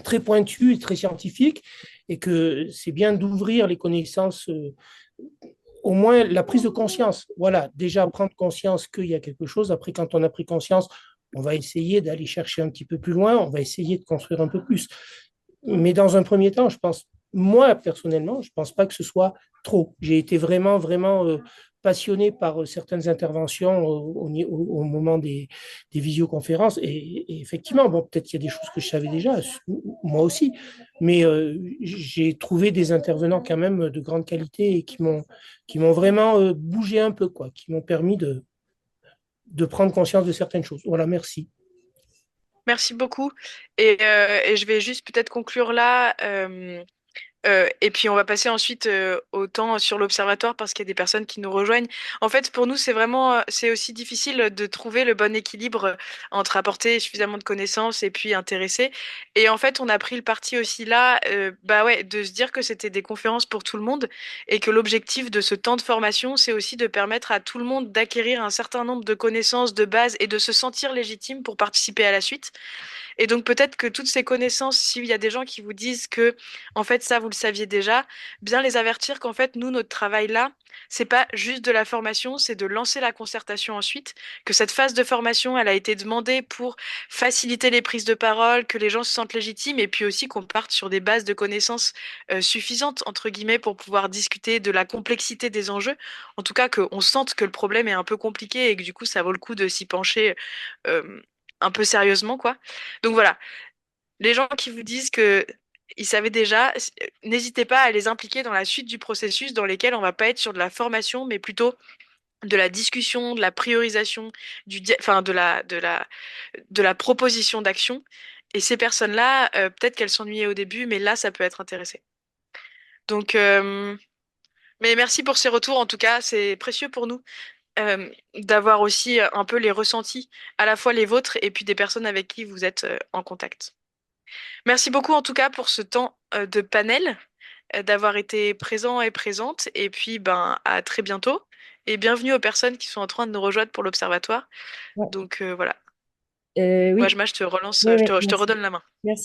très pointue et très scientifique, et que c'est bien d'ouvrir les connaissances, au moins la prise de conscience. Voilà, déjà prendre conscience qu'il y a quelque chose. Après, quand on a pris conscience, on va essayer d'aller chercher un petit peu plus loin, on va essayer de construire un peu plus. Mais dans un premier temps, je pense, moi personnellement, je ne pense pas que ce soit trop. J'ai été vraiment, vraiment passionné par certaines interventions au moment des visioconférences. Et effectivement, bon, peut-être qu'il y a des choses que je savais déjà, moi aussi, mais j'ai trouvé des intervenants quand même de grande qualité et qui m'ont vraiment bougé un peu, quoi, qui m'ont permis de prendre conscience de certaines choses. Voilà, merci. merci beaucoup. Et je vais juste peut-être conclure là. Et puis on va passer ensuite au temps sur l'observatoire parce qu'il y a des personnes qui nous rejoignent. En fait, pour nous, c'est vraiment, c'est aussi difficile de trouver le bon équilibre entre apporter suffisamment de connaissances et puis intéresser. Et en fait, on a pris le parti aussi là, bah ouais, de se dire que c'était des conférences pour tout le monde et que l'objectif de ce temps de formation, c'est aussi de permettre à tout le monde d'acquérir un certain nombre de connaissances de base et de se sentir légitime pour participer à la suite. Et donc peut-être que toutes ces connaissances, s'il y a des gens qui vous disent que en fait ça vous le saviez déjà, bien les avertir qu'en fait nous notre travail là, c'est pas juste de la formation, c'est de lancer la concertation ensuite, que cette phase de formation, elle a été demandée pour faciliter les prises de parole, que les gens se sentent légitimes et puis aussi qu'on parte sur des bases de connaissances suffisantes entre guillemets pour pouvoir discuter de la complexité des enjeux. En tout cas qu'on sente que le problème est un peu compliqué et que du coup ça vaut le coup de s'y pencher euh, un peu sérieusement quoi. Donc voilà, les gens qui vous disent que ils savaient déjà, n'hésitez pas à les impliquer dans la suite du processus dans lesquels on va pas être sur de la formation, mais plutôt de la discussion, de la priorisation, enfin de la proposition d'action. Et ces personnes-là, peut-être qu'elles s'ennuyaient au début, mais là, ça peut être intéressé. Donc, mais merci pour ces retours. En tout cas, c'est précieux pour nous d'avoir aussi un peu les ressentis, à la fois les vôtres et puis des personnes avec qui vous êtes en contact. Merci beaucoup en tout cas pour ce temps de panel. d'avoir été présent et présente. Et puis, ben, à très bientôt. Et bienvenue aux personnes qui sont en train de nous rejoindre pour l'Observatoire. Ouais. Donc, voilà. Oui, Moi, je te relance, ouais, je ouais, te merci. redonne la main. Merci.